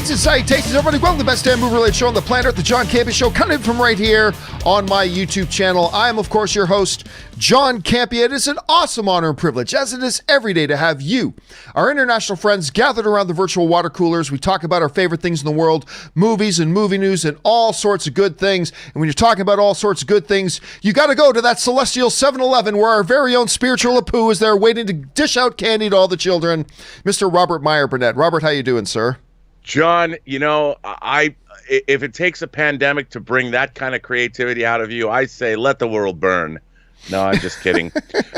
Greetings and salutations, everybody. Welcome to the best damn movie-related show on the planet, the John Campea Show, coming in from right here on my YouTube channel. I am, of course, your host, John Campea. It is an awesome honor and privilege, as it is every day, to have you, our international friends, gathered around the virtual water coolers. We talk about our favorite things in the world, movies and movie news and all sorts of good things. And when you're talking about all sorts of good things, you got to go to that celestial 7-Eleven where our very own spiritual Apu is there waiting to dish out candy to all the children, Mr. Robert Meyer Burnett. Robert, how you doing, sir? John, you know, if it takes a pandemic to bring that kind of creativity out of you, I say let the world burn. No, I'm just kidding.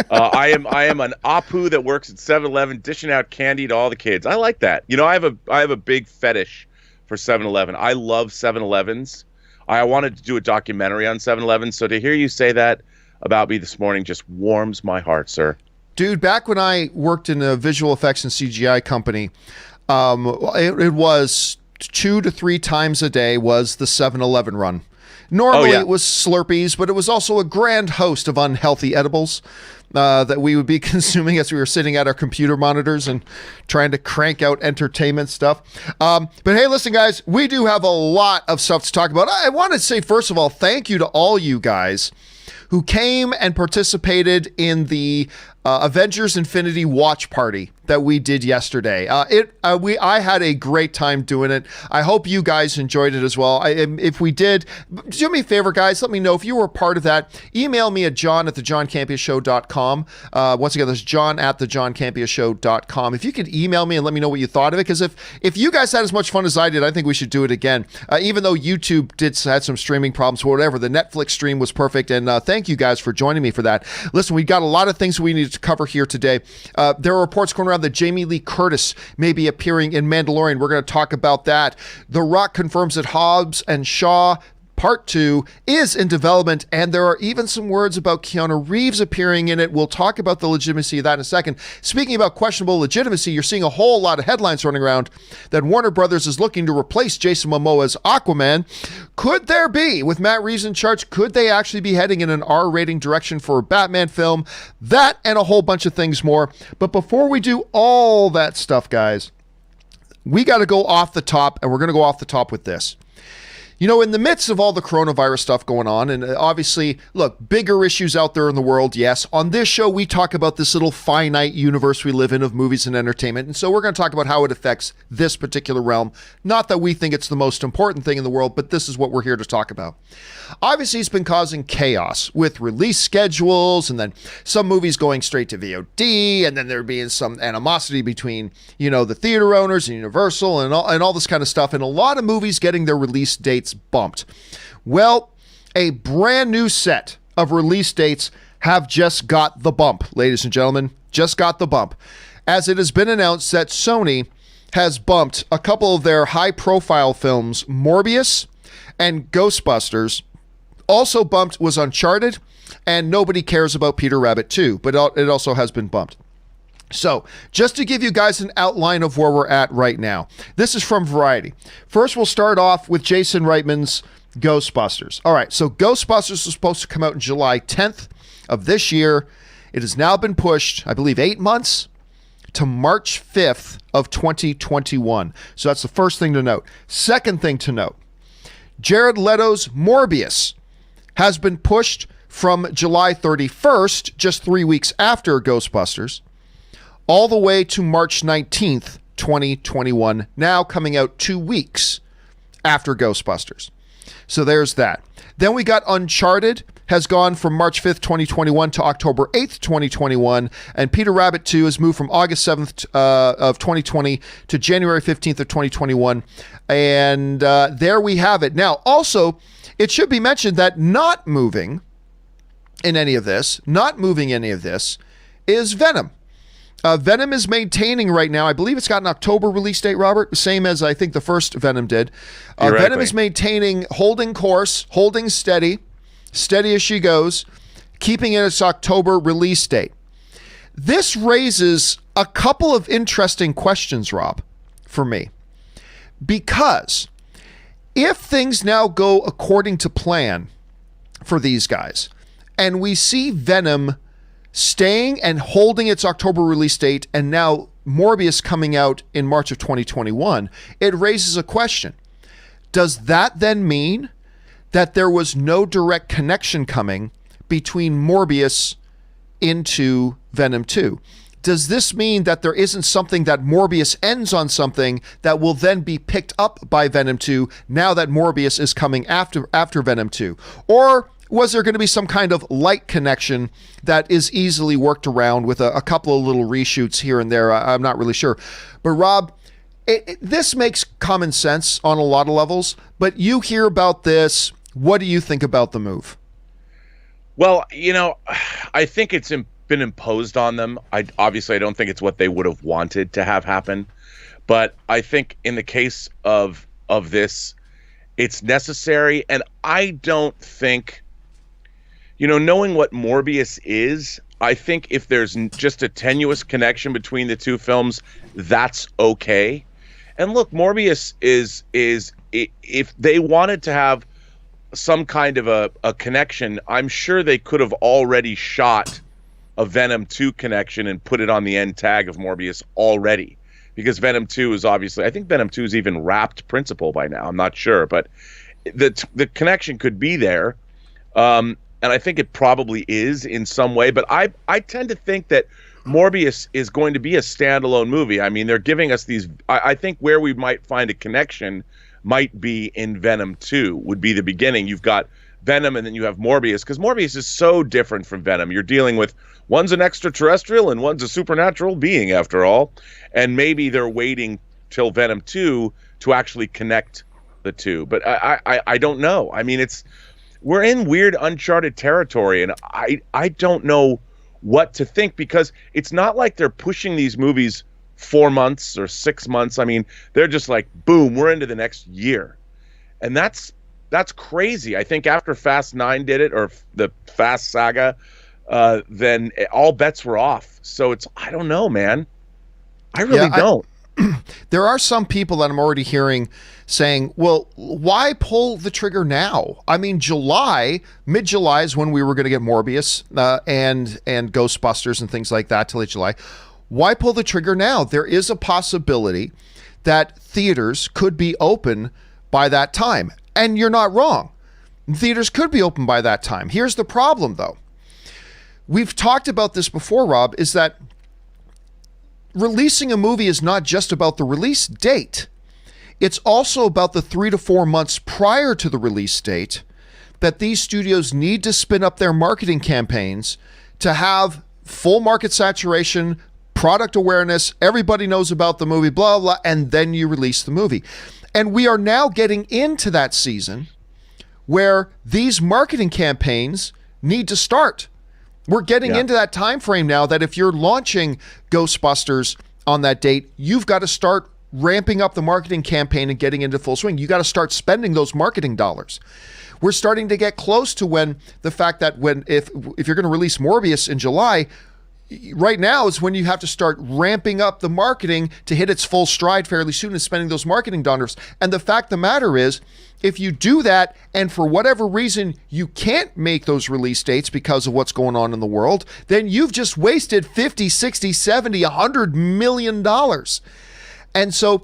I am an Apu that works at 7-Eleven dishing out candy to all the kids. I like that. You know, I have a big fetish for 7-Eleven. I love 7-Elevens. I wanted to do a documentary on 7-Eleven, so to hear you say that about me this morning just warms my heart, sir. Dude, back when I worked in a visual effects and CGI company, it was 2 to 3 times a day was the 7-Eleven run. Normally It was Slurpees, but it was also a grand host of unhealthy edibles that we would be consuming as we were sitting at our computer monitors and trying to crank out entertainment stuff. But hey, listen, guys, we do have a lot of stuff to talk about. I want to say, first of all, thank you to all you guys who came and participated in the Avengers Infinity watch party that we did yesterday. I had a great time doing it. I hope you guys enjoyed it as well. If we did, do me a favor, guys. Let me know if you were a part of that. Email me at john@thejohncampeashow.com. Once again, that's john@thejohncampeashow.com. If you could email me and let me know what you thought of it, because if you guys had as much fun as I did, I think we should do it again. Even though YouTube had some streaming problems or whatever, the Netflix stream was perfect, and thank you guys for joining me for that. Listen, we got a lot of things we need to cover here today. There are reports going around that Jamie Lee Curtis may be appearing in Mandalorian. We're going to talk about that. The Rock confirms that Hobbs and Shaw Part 2 is in development, and there are even some words about Keanu Reeves appearing in it. We'll talk about the legitimacy of that in a second. Speaking about questionable legitimacy, you're seeing a whole lot of headlines running around that Warner Brothers is looking to replace Jason Momoa's Aquaman. Could there be, with Matt Reeves in charge, could they actually be heading in an R-rating direction for a Batman film? That and a whole bunch of things more. But before we do all that stuff, guys, we got to go off the top, and we're going to go off the top with this. You know, in the midst of all the coronavirus stuff going on, and obviously, look, bigger issues out there in the world, yes. On this show, we talk about this little finite universe we live in of movies and entertainment, and so we're going to talk about how it affects this particular realm. Not that we think it's the most important thing in the world, but this is what we're here to talk about. Obviously, it's been causing chaos with release schedules, and then some movies going straight to VOD, and then there being some animosity between, you know, the theater owners and Universal and all this kind of stuff, and a lot of movies getting their release dates bumped. Well, a brand new set of release dates have just got the bump, ladies and gentlemen, just got the bump, as it has been announced that Sony has bumped a couple of their high-profile films, Morbius and Ghostbusters. Also bumped was Uncharted, and nobody cares about Peter Rabbit 2, but it also has been bumped. So, just to give you guys an outline of where we're at right now, this is from Variety. First, we'll start off with Jason Reitman's Ghostbusters. All right, so Ghostbusters was supposed to come out in July 10th of this year. It has now been pushed, I believe, 8 months to March 5th of 2021. So that's the first thing to note. Second thing to note, Jared Leto's Morbius has been pushed from July 31st, just 3 weeks after Ghostbusters, all the way to March 19th, 2021, now coming out 2 weeks after Ghostbusters. So there's that. Then we got Uncharted, has gone from March 5th, 2021 to October 8th, 2021, and Peter Rabbit 2 has moved from August 7th of 2020 to January 15th of 2021, and there we have it. Now, also, it should be mentioned that not moving any of this is Venom. Venom is maintaining right now, I believe it's got an October release date, Robert, same as I think the first Venom did. Venom is maintaining, holding course, holding steady as she goes, keeping it its October release date. This raises a couple of interesting questions, Rob, for me. Because if things now go according to plan for these guys, and we see Venom staying and holding its October release date and now Morbius coming out in March of 2021, it raises a question. Does that then mean that there was no direct connection coming between Morbius into Venom 2? Does this mean that there isn't something that Morbius ends on something that will then be picked up by Venom 2 now that Morbius is coming after Venom 2? Or was there going to be some kind of light connection that is easily worked around with a couple of little reshoots here and there? I'm not really sure. But Rob, this makes common sense on a lot of levels, but you hear about this. What do you think about the move? Well, I think it's been imposed on them. I don't think it's what they would have wanted to have happen. But I think in the case of this, it's necessary. And I don't think, knowing what Morbius is, I think if there's just a tenuous connection between the two films, that's okay. And look, Morbius is if they wanted to have some kind of a connection, I'm sure they could have already shot a Venom 2 connection and put it on the end tag of Morbius already. Because Venom 2 is obviously, I think Venom 2 is even wrapped principal by now. I'm not sure, but the connection could be there. And I think it probably is in some way, but I tend to think that Morbius is going to be a standalone movie. I mean, they're giving us these, I think where we might find a connection might be in Venom 2 would be the beginning. You've got Venom and then you have Morbius, because Morbius is so different from Venom. You're dealing with, one's an extraterrestrial and one's a supernatural being after all. And maybe they're waiting till Venom 2 to actually connect the two. But I don't know. I mean, we're in weird uncharted territory, and I don't know what to think, because it's not like they're pushing these movies 4 months or 6 months. I mean, they're just like, boom, we're into the next year. And that's crazy. I think after Fast 9 did it, or the Fast saga, then all bets were off. So I don't know, man. I really don't. There are some people that I'm already hearing saying, well, why pull the trigger now? I mean, mid-July is when we were going to get Morbius and Ghostbusters and things like that till late July. Why pull the trigger now? There is a possibility that theaters could be open by that time. And you're not wrong. Theaters could be open by that time. Here's the problem, though. We've talked about this before, Rob, is that releasing a movie is not just about the release date. It's also about the 3 to 4 months prior to the release date that these studios need to spin up their marketing campaigns to have full market saturation, product awareness, everybody knows about the movie, blah, blah, and then you release the movie. And we are now getting into that season where these marketing campaigns need to start. We're getting into that time frame now that if you're launching Ghostbusters on that date, you've got to start ramping up the marketing campaign and getting into full swing. You got to start spending those marketing dollars. We're starting to get close to when the fact that if you're going to release Morbius in July, right now is when you have to start ramping up the marketing to hit its full stride fairly soon and spending those marketing dollars. And the fact of the matter is, if you do that and for whatever reason you can't make those release dates because of what's going on in the world, then you've just wasted 50, 60, 70, $100 million. And so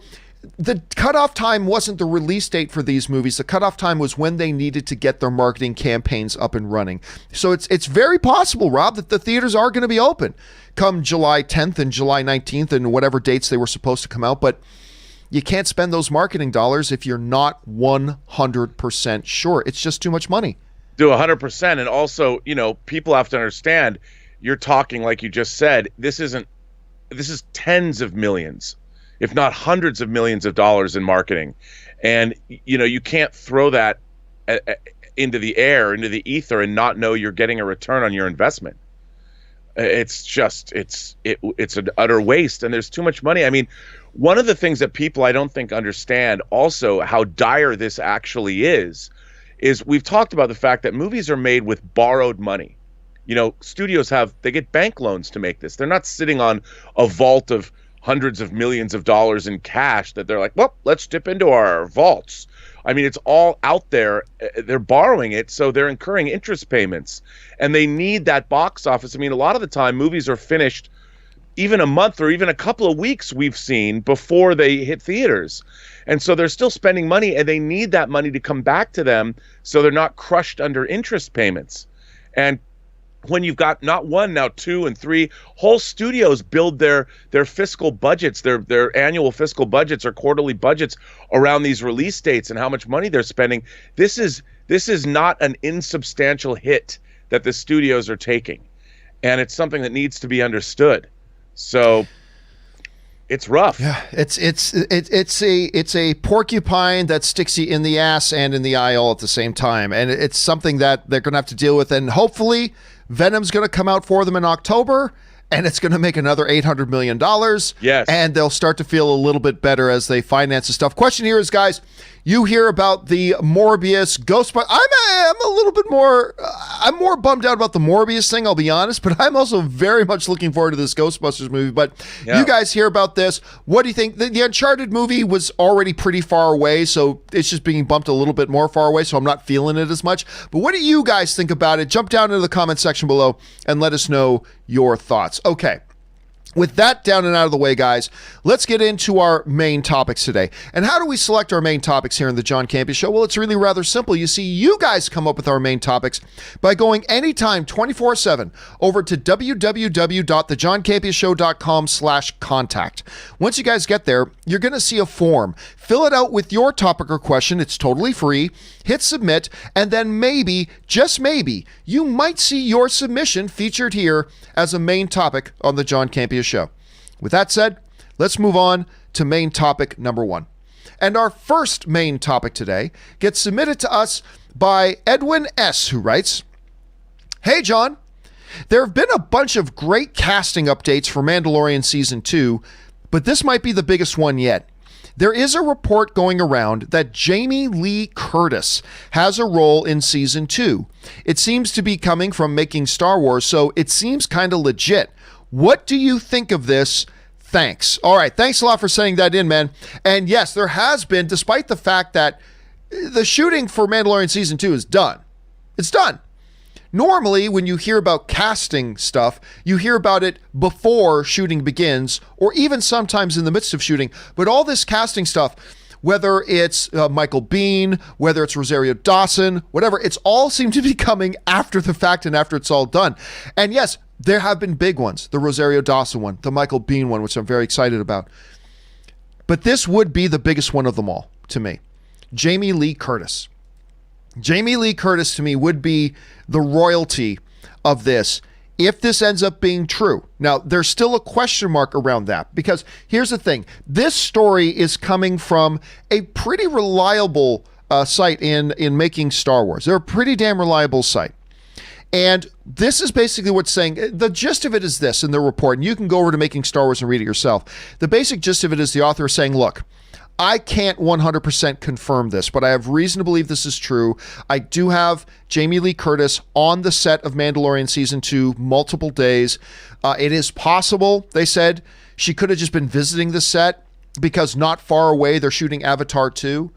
the cutoff time wasn't the release date for these movies. The cutoff time was when they needed to get their marketing campaigns up and running. So it's very possible, Rob, that the theaters are going to be open come July 10th and July 19th and whatever dates they were supposed to come out. But you can't spend those marketing dollars if you're not 100% sure. It's just too much money. Do 100%. And also, people have to understand, you're talking, like you just said, this is tens of millions, if not hundreds of millions of dollars in marketing. And, you can't throw that into the air, into the ether, and not know you're getting a return on your investment. It's an utter waste, and there's too much money. I mean, one of the things that people I don't think understand also how dire this actually is we've talked about the fact that movies are made with borrowed money. Studios they get bank loans to make this. They're not sitting on a vault of hundreds of millions of dollars in cash that they're like, well, let's dip into our vaults. I mean, it's all out there. They're borrowing it, so they're incurring interest payments. And they need that box office. I mean, a lot of the time, movies are finished even a month or even a couple of weeks we've seen before they hit theaters. And so they're still spending money, and they need that money to come back to them so they're not crushed under interest payments. And when you've got not one, now 2 and 3 whole studios build their fiscal budgets, their annual fiscal budgets or quarterly budgets around these release dates and how much money they're spending. This is not an insubstantial hit that the studios are taking, and it's something that needs to be understood. So it's rough. Yeah, it's a porcupine that sticks you in the ass and in the eye all at the same time, and it's something that they're going to have to deal with. And hopefully, Venom's going to come out for them in October, and it's going to make another $800 million. Yes, and they'll start to feel a little bit better as they finance the stuff. Question here is, guys, you hear about the Morbius Ghostbuster. I'm a little bit more. I'm more bummed out about the Morbius thing, I'll be honest, but I'm also very much looking forward to this Ghostbusters movie. But you guys hear about this. What do you think? The Uncharted movie was already pretty far away, so it's just being bumped a little bit more far away, so I'm not feeling it as much. But what do you guys think about it? Jump down into the comment section below and let us know your thoughts. Okay. With that down and out of the way, guys, let's get into our main topics today. And how do we select our main topics here in the John Campea Show? Well, it's really rather simple. You see, you guys come up with our main topics by going anytime 24/7 over to www.thejohncampeashow.com/contact. Once you guys get there, you're going to see a form. Fill it out with your topic or question. It's totally free. Hit submit, and then maybe, just maybe, you might see your submission featured here as a main topic on the John Campea Show. With that said, let's move on to main topic number 1. And our first main topic today gets submitted to us by Edwin S., who writes, "Hey, John, there have been a bunch of great casting updates for Mandalorian Season 2, but this might be the biggest one yet. There is a report going around that Jamie Lee Curtis has a role in Season 2. It seems to be coming from making Star Wars, so it seems kind of legit. What do you think of this? Thanks." All right, thanks a lot for sending that in, man. And yes, there has been, despite the fact that the shooting for Mandalorian Season 2 is done. It's done. Normally, when you hear about casting stuff, you hear about it before shooting begins, or even sometimes in the midst of shooting. But all this casting stuff, whether it's Michael Biehn, whether it's Rosario Dawson, whatever, it's all seemed to be coming after the fact and after it's all done. And yes, there have been big ones, the Rosario Dawson one, the Michael Biehn one, which I'm very excited about. But this would be the biggest one of them all, to me. Jamie Lee Curtis. Jamie Lee Curtis, to me, would be the royalty of this if this ends up being true. Now, there's still a question mark around that, because here's the thing. This story is coming from a pretty reliable site in making Star Wars. They're a pretty damn reliable site. And this is basically what's saying. The gist of it is this in the report, and you can go over to Making Star Wars and read it yourself. The basic gist of it is the author is saying, look, I can't 100% confirm this, but I have reason to believe this is true. I do have Jamie Lee Curtis on the set of Mandalorian Season 2 multiple days. It is possible, they said, she could have just been visiting the set because not far away they're shooting Avatar 2.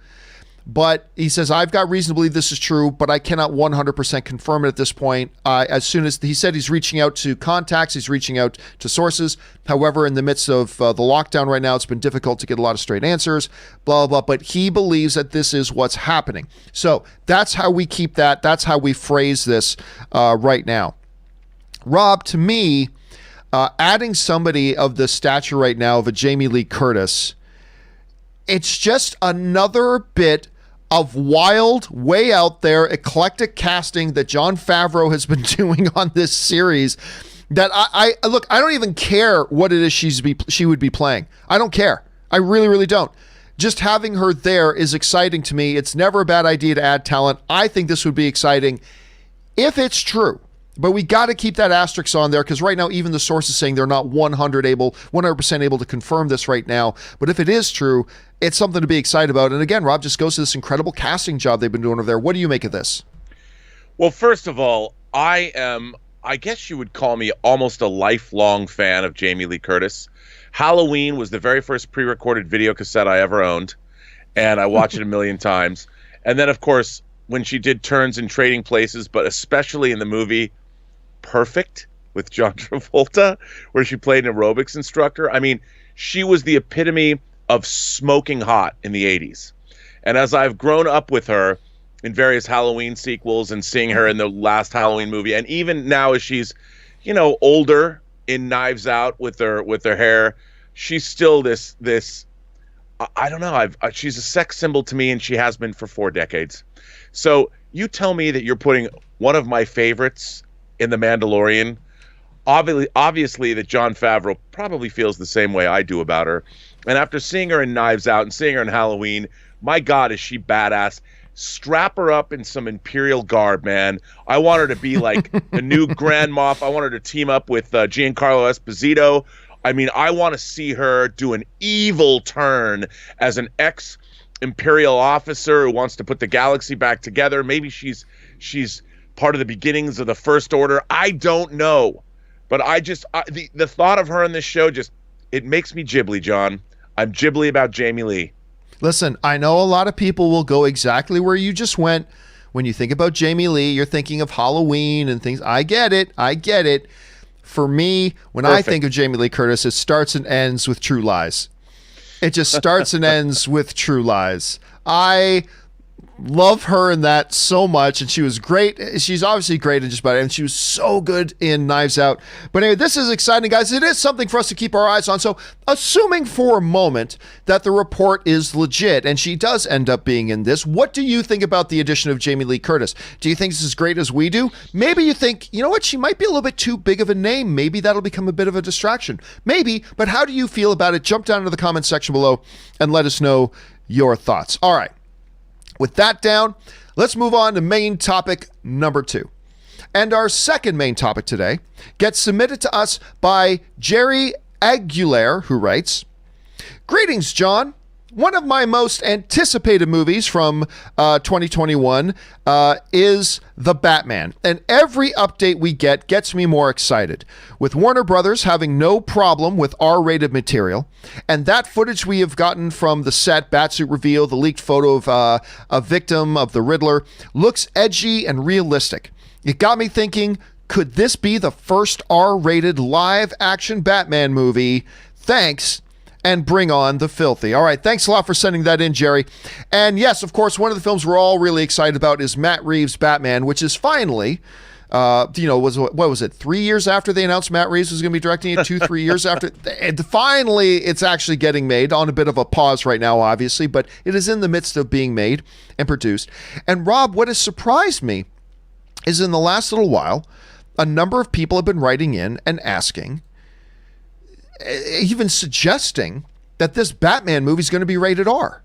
But he says, I've got reason to believe this is true, but I cannot 100% confirm it at this point. As soon as he said he's reaching out to contacts, he's reaching out to sources. However, in the midst of the lockdown right now, it's been difficult to get a lot of straight answers, blah, blah, blah. But he believes that this is what's happening. So that's how we keep that. That's how we phrase this right now. Rob, to me, adding somebody of the stature right now of a Jamie Lee Curtis, it's just another bit of wild, way out there, eclectic casting that Jon Favreau has been doing on this series that I look, I don't even care what it is she would be playing. I don't care. I really, really don't. Just having her there is exciting to me. It's never a bad idea to add talent. I think this would be exciting if it's true. But we got to keep that asterisk on there, because right now even the source is saying they're not 100% able to confirm this right now. But if it is true, it's something to be excited about. And again, Rob, just goes to this incredible casting job they've been doing over there. What do you make of this? Well, first of all, I guess you would call me almost a lifelong fan of Jamie Lee Curtis. Halloween was the very first pre-recorded video cassette I ever owned, and I watched it a million times. And then, of course, when she did turns in Trading Places, but especially in the movie Perfect with John Travolta, where she played an aerobics instructor. I mean, she was the epitome of smoking hot in the 80s. And as I've grown up with her in various Halloween sequels and seeing her in the last Halloween movie, and even now as she's, older in Knives Out with her hair, she's still this I don't know. She's a sex symbol to me, and she has been for 4 decades. So you tell me that you're putting one of my favorites in The Mandalorian. Obviously that Jon Favreau probably feels the same way I do about her. And after seeing her in Knives Out and seeing her in Halloween, my God, is she badass. Strap her up in some Imperial garb, man. I want her to be like the new Grand Moff. I want her to team up with Giancarlo Esposito. I mean, I want to see her do an evil turn as an ex-Imperial officer who wants to put the galaxy back together. Maybe she's part of the beginnings of the First Order. I don't know. But the thought of her in this show it makes me ghibli, John. I'm ghibli about Jamie Lee. Listen, I know a lot of people will go exactly where you just went. When you think about Jamie Lee, you're thinking of Halloween and things. I get it. For me, when I think of Jamie Lee Curtis, it starts and ends with True Lies. It just starts and ends with True Lies. I love her in that so much, and she was great. She's obviously great in just about it, and she was so good in Knives Out. But anyway, this is exciting, guys. It is something for us to keep our eyes on. So assuming for a moment that the report is legit, and she does end up being in this, what do you think about the addition of Jamie Lee Curtis? Do you think this is as great as we do? Maybe you think, you know what, she might be a little bit too big of a name. Maybe that'll become a bit of a distraction. Maybe, but how do you feel about it? Jump down into the comment section below and let us know your thoughts. All right. With that down, let's move on to main topic number 2. And our second main topic today gets submitted to us by Jerry Aguilar, who writes, "Greetings, John. One of my most anticipated movies from 2021 is The Batman, and every update we get gets me more excited. With Warner Brothers having no problem with R-rated material, and that footage we have gotten from the set, Batsuit reveal, the leaked photo of a victim of the Riddler, looks edgy and realistic. It got me thinking, could this be the first R-rated live-action Batman movie? Thanks, and bring on the filthy." All right, thanks a lot for sending that in, Jerry. And yes, of course, one of the films we're all really excited about is Matt Reeves' Batman, which is finally, what was it, 3 years after they announced Matt Reeves was going to be directing it, 3 years after? And finally, it's actually getting made, on a bit of a pause right now, obviously, but it is in the midst of being made and produced. And Rob, what has surprised me is in the last little while, a number of people have been writing in and asking, even suggesting that this Batman movie is going to be rated R,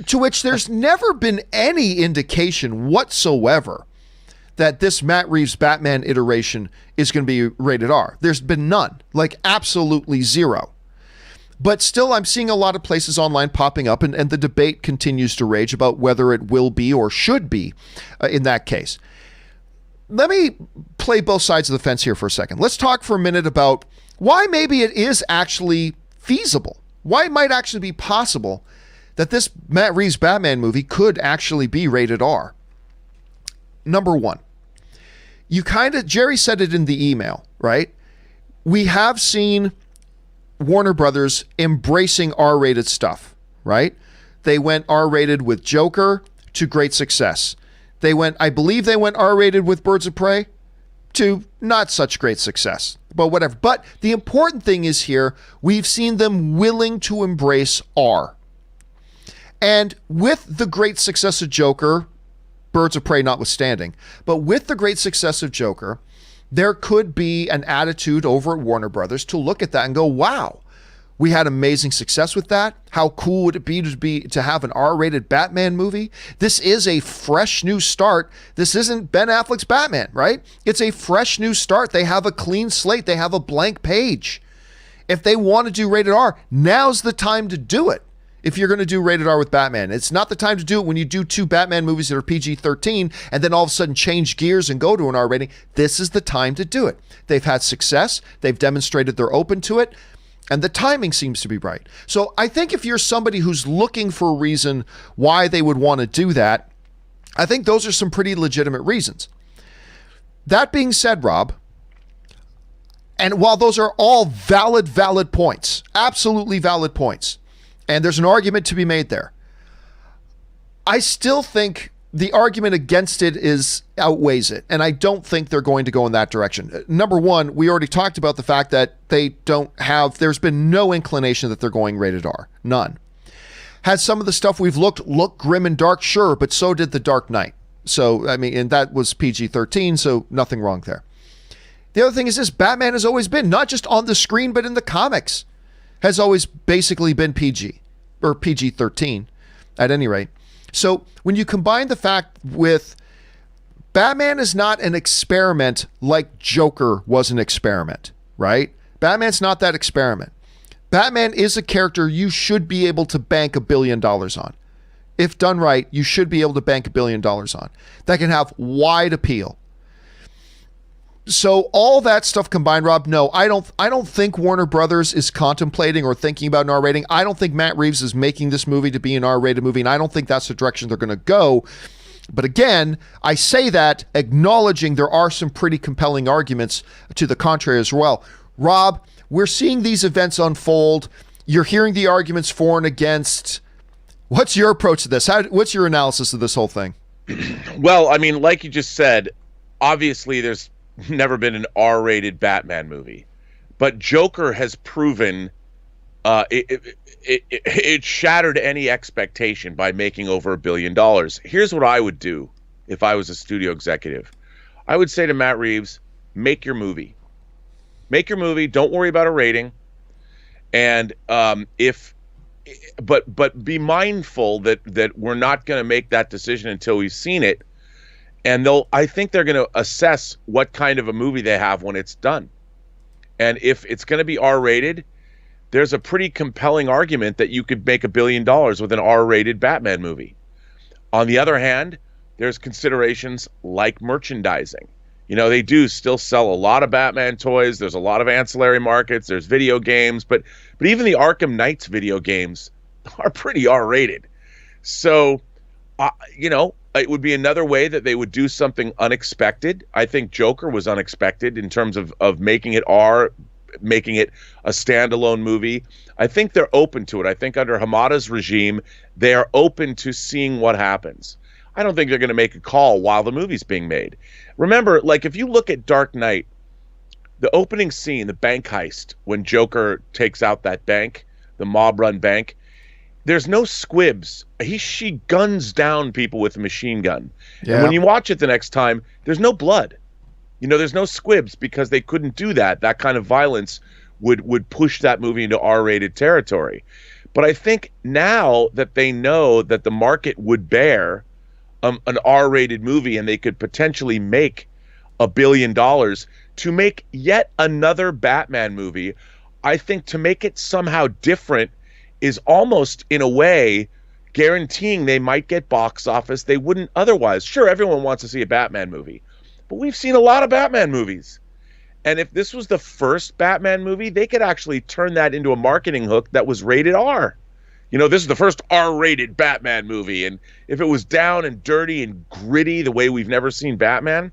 to which there's never been any indication whatsoever that this Matt Reeves Batman iteration is going to be rated R. There's been none, like absolutely zero. But still, I'm seeing a lot of places online popping up, and the debate continues to rage about whether it will be or should be in that case. Let me play both sides of the fence here for a second. Let's talk for a minute about why maybe it is actually feasible. Why it might actually be possible that this Matt Reeves Batman movie could actually be rated R. Number one, Jerry said it in the email, right? We have seen Warner Brothers embracing R-rated stuff, right? They went R-rated with Joker to great success. I believe they went R-rated with Birds of Prey to not such great success, but whatever. But the important thing is here, we've seen them willing to embrace R. And with the great success of Joker, Birds of Prey notwithstanding, but with the great success of Joker, there could be an attitude over at Warner Brothers to look at that and go, wow, we had amazing success with that. How cool would it be to have an R-rated Batman movie? This is a fresh new start. This isn't Ben Affleck's Batman, right? It's a fresh new start. They have a clean slate. They have a blank page. If they want to do rated R, now's the time to do it. If you're going to do rated R with Batman, it's not the time to do it when you do 2 Batman movies that are PG-13 and then all of a sudden change gears and go to an R rating. This is the time to do it. They've had success. They've demonstrated they're open to it. And the timing seems to be right. So I think if you're somebody who's looking for a reason why they would want to do that, I think those are some pretty legitimate reasons. That being said, Rob, And while those are all valid points, absolutely valid points, and there's an argument to be made there, I still think the argument against it outweighs it, and I don't think they're going to go in that direction. Number one, we already talked about the fact that there's been no inclination that they're going rated R. None. Has some of the stuff we've looked grim and dark? Sure, but so did The Dark Knight. So, I mean, and that was PG-13, so nothing wrong there. The other thing is this: Batman has always been, not just on the screen, but in the comics, has always basically been PG, or PG-13, at any rate. So when you combine the fact with Batman is not an experiment like Joker was an experiment, right? Batman's not that experiment. Batman is a character you should be able to bank $1 billion on. If done right, you should be able to bank $1 billion on. That can have wide appeal. So all that stuff combined, Rob, no, I don't think Warner Brothers is contemplating or thinking about an R rating. I don't think Matt Reeves is making this movie to be an R-rated movie, and I don't think that's the direction they're going to go. But again, I say that acknowledging there are some pretty compelling arguments to the contrary as well. Rob, we're seeing these events unfold. You're hearing the arguments for and against. What's your approach to this? What's your analysis of this whole thing? Well, I mean, like you just said, obviously there's never been an R-rated Batman movie, but Joker has proven it shattered any expectation by making over $1 billion. Here's what I would do if I was a studio executive. I would say to Matt Reeves, make your movie. Make your movie. Don't worry about a rating. And but be mindful that we're not going to make that decision until we've seen it. And I think they're going to assess what kind of a movie they have when it's done. And if it's going to be R-rated, there's a pretty compelling argument that you could make $1 billion with an R-rated Batman movie. On the other hand, there's considerations like merchandising. You know, they do still sell a lot of Batman toys. There's a lot of ancillary markets. There's video games. But even the Arkham Knights video games are pretty R-rated. So, it would be another way that they would do something unexpected. I think Joker was unexpected in terms of making it R, making it a standalone movie. I think they're open to it. I think under Hamada's regime, they are open to seeing what happens. I don't think they're going to make a call while the movie's being made. Remember, like if you look at Dark Knight, the opening scene, the bank heist, when Joker takes out that bank, the mob-run bank, there's no squibs. She guns down people with a machine gun. Yeah. And when you watch it the next time, there's no blood. There's no squibs because they couldn't do that. That kind of violence would push that movie into R-rated territory. But I think now that they know that the market would bear an R-rated movie and they could potentially make $1 billion to make yet another Batman movie, I think to make it somehow different is almost, in a way, guaranteeing they might get box office they wouldn't otherwise. Sure, everyone wants to see a Batman movie, but we've seen a lot of Batman movies. And if this was the first Batman movie, they could actually turn that into a marketing hook that was rated R. This is the first R-rated Batman movie, and if it was down and dirty and gritty the way we've never seen Batman,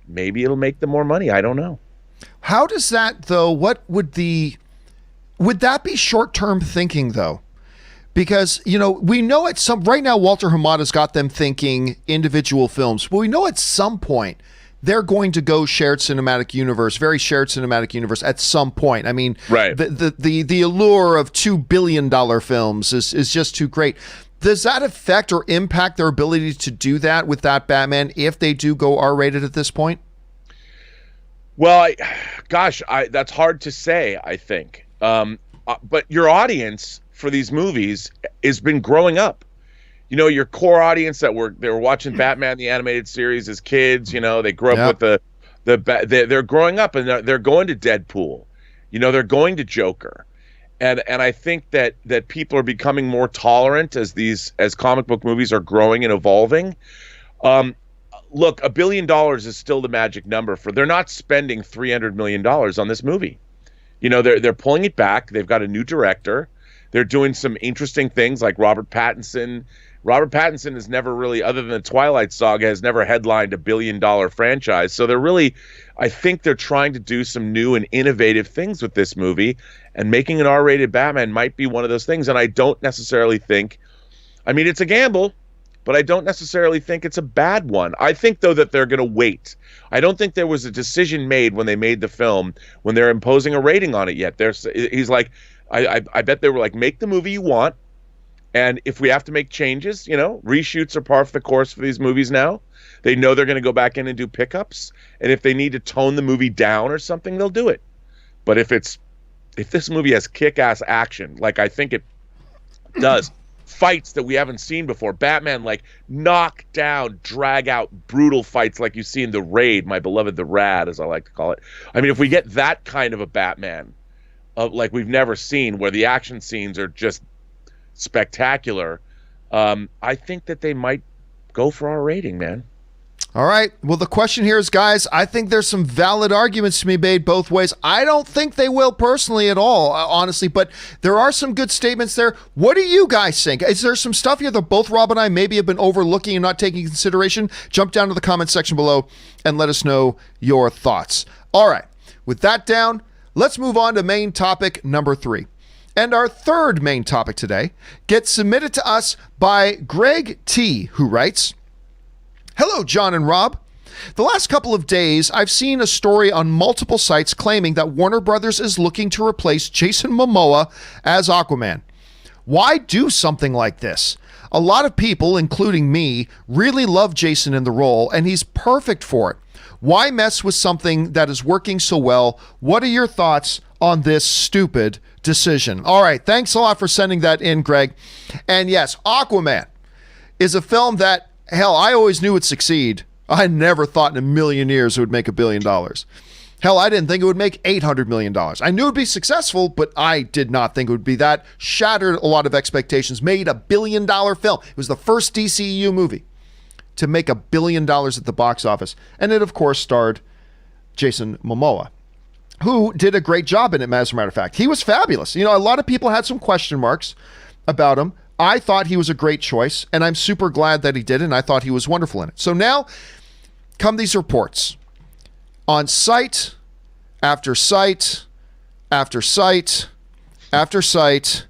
maybe it'll make them more money. I don't know. How does that, though, would that be short-term thinking, though? Because, we know right now Walter Hamada's got them thinking individual films, but we know at some point they're going to go shared cinematic universe, very shared cinematic universe at some point. I mean, right. The allure of $2 billion films is just too great. Does that affect or impact their ability to do that with that Batman if they do go R-rated at this point? Well, that's hard to say, I think. But your audience for these movies has been growing up. Your core audience they were watching Batman the animated series as kids. They grew up with they're growing up and they're going to Deadpool. They're going to Joker, and I think that people are becoming more tolerant as comic book movies are growing and evolving. Look, $1 billion is still the magic number they're not spending $300 million on this movie. They're pulling it back. They've got a new director. They're doing some interesting things like Robert Pattinson Robert Pattinson has never really, other than the Twilight Saga, has never headlined a billion-dollar franchise. So I think they're trying to do some new and innovative things with this movie, and making an R-rated Batman might be one of those things. And I don't necessarily think, it's a gamble, but I don't necessarily think it's a bad one. I think, though, that they're going to wait. I don't think there was a decision made when they made the film, when they're imposing a rating on it yet. He's like, I bet they were like, make the movie you want, and if we have to make changes, reshoots are par for the course for these movies now. They know they're going to go back in and do pickups, and if they need to tone the movie down or something, they'll do it. But if this movie has kick-ass action, like I think it does, fights that we haven't seen before, Batman like knock down, drag out, brutal fights like you see in The Raid, my beloved The Rad, as I like to call it. If we get that kind of a Batman, like we've never seen, where the action scenes are just spectacular, I think that they might go for our rating, man. All right. Well, the question here is, guys, I think there's some valid arguments to be made both ways. I don't think they will personally at all, honestly, but there are some good statements there. What do you guys think? Is there some stuff here that both Rob and I maybe have been overlooking and not taking into consideration? Jump down to the comment section below and let us know your thoughts. All right. With that down, let's move on to main topic number 3. And our third main topic today gets submitted to us by Greg T., who writes, "Hello, John and Rob. The last couple of days, I've seen a story on multiple sites claiming that Warner Brothers is looking to replace Jason Momoa as Aquaman. Why do something like this? A lot of people, including me, really love Jason in the role, and he's perfect for it. Why mess with something that is working so well? What are your thoughts on this stupid decision?" All right, thanks a lot for sending that in, Greg. And yes, Aquaman is a film that, hell, I always knew would succeed. I never thought in a million years it would make $1 billion. Hell, I didn't think it would make $800 million. I knew it would be successful, but I did not think it would be that. Shattered a lot of expectations, made $1 billion film. It was the first DCEU movie to make $1 billion at the box office. And it, of course, starred Jason Momoa, who did a great job in it, as a matter of fact. He was fabulous. A lot of people had some question marks about him. I thought he was a great choice, and I'm super glad that he did it, and I thought he was wonderful in it. So now come these reports on site after site after site after site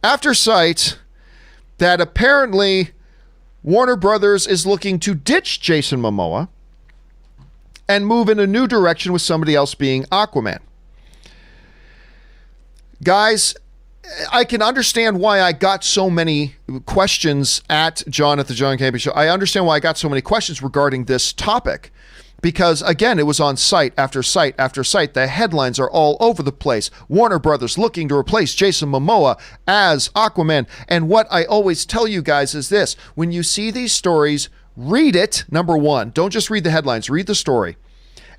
after site that apparently Warner Brothers is looking to ditch Jason Momoa and move in a new direction with somebody else being Aquaman. Guys, I can understand why I got so many questions at the John Campea Show. I understand why I got so many questions regarding this topic, because again, it was on site after site after site. The headlines are all over the place. Warner Brothers looking to replace Jason Momoa as Aquaman. And what I always tell you guys is this: when you see these stories, read it. Number one, don't just read the headlines, read the story.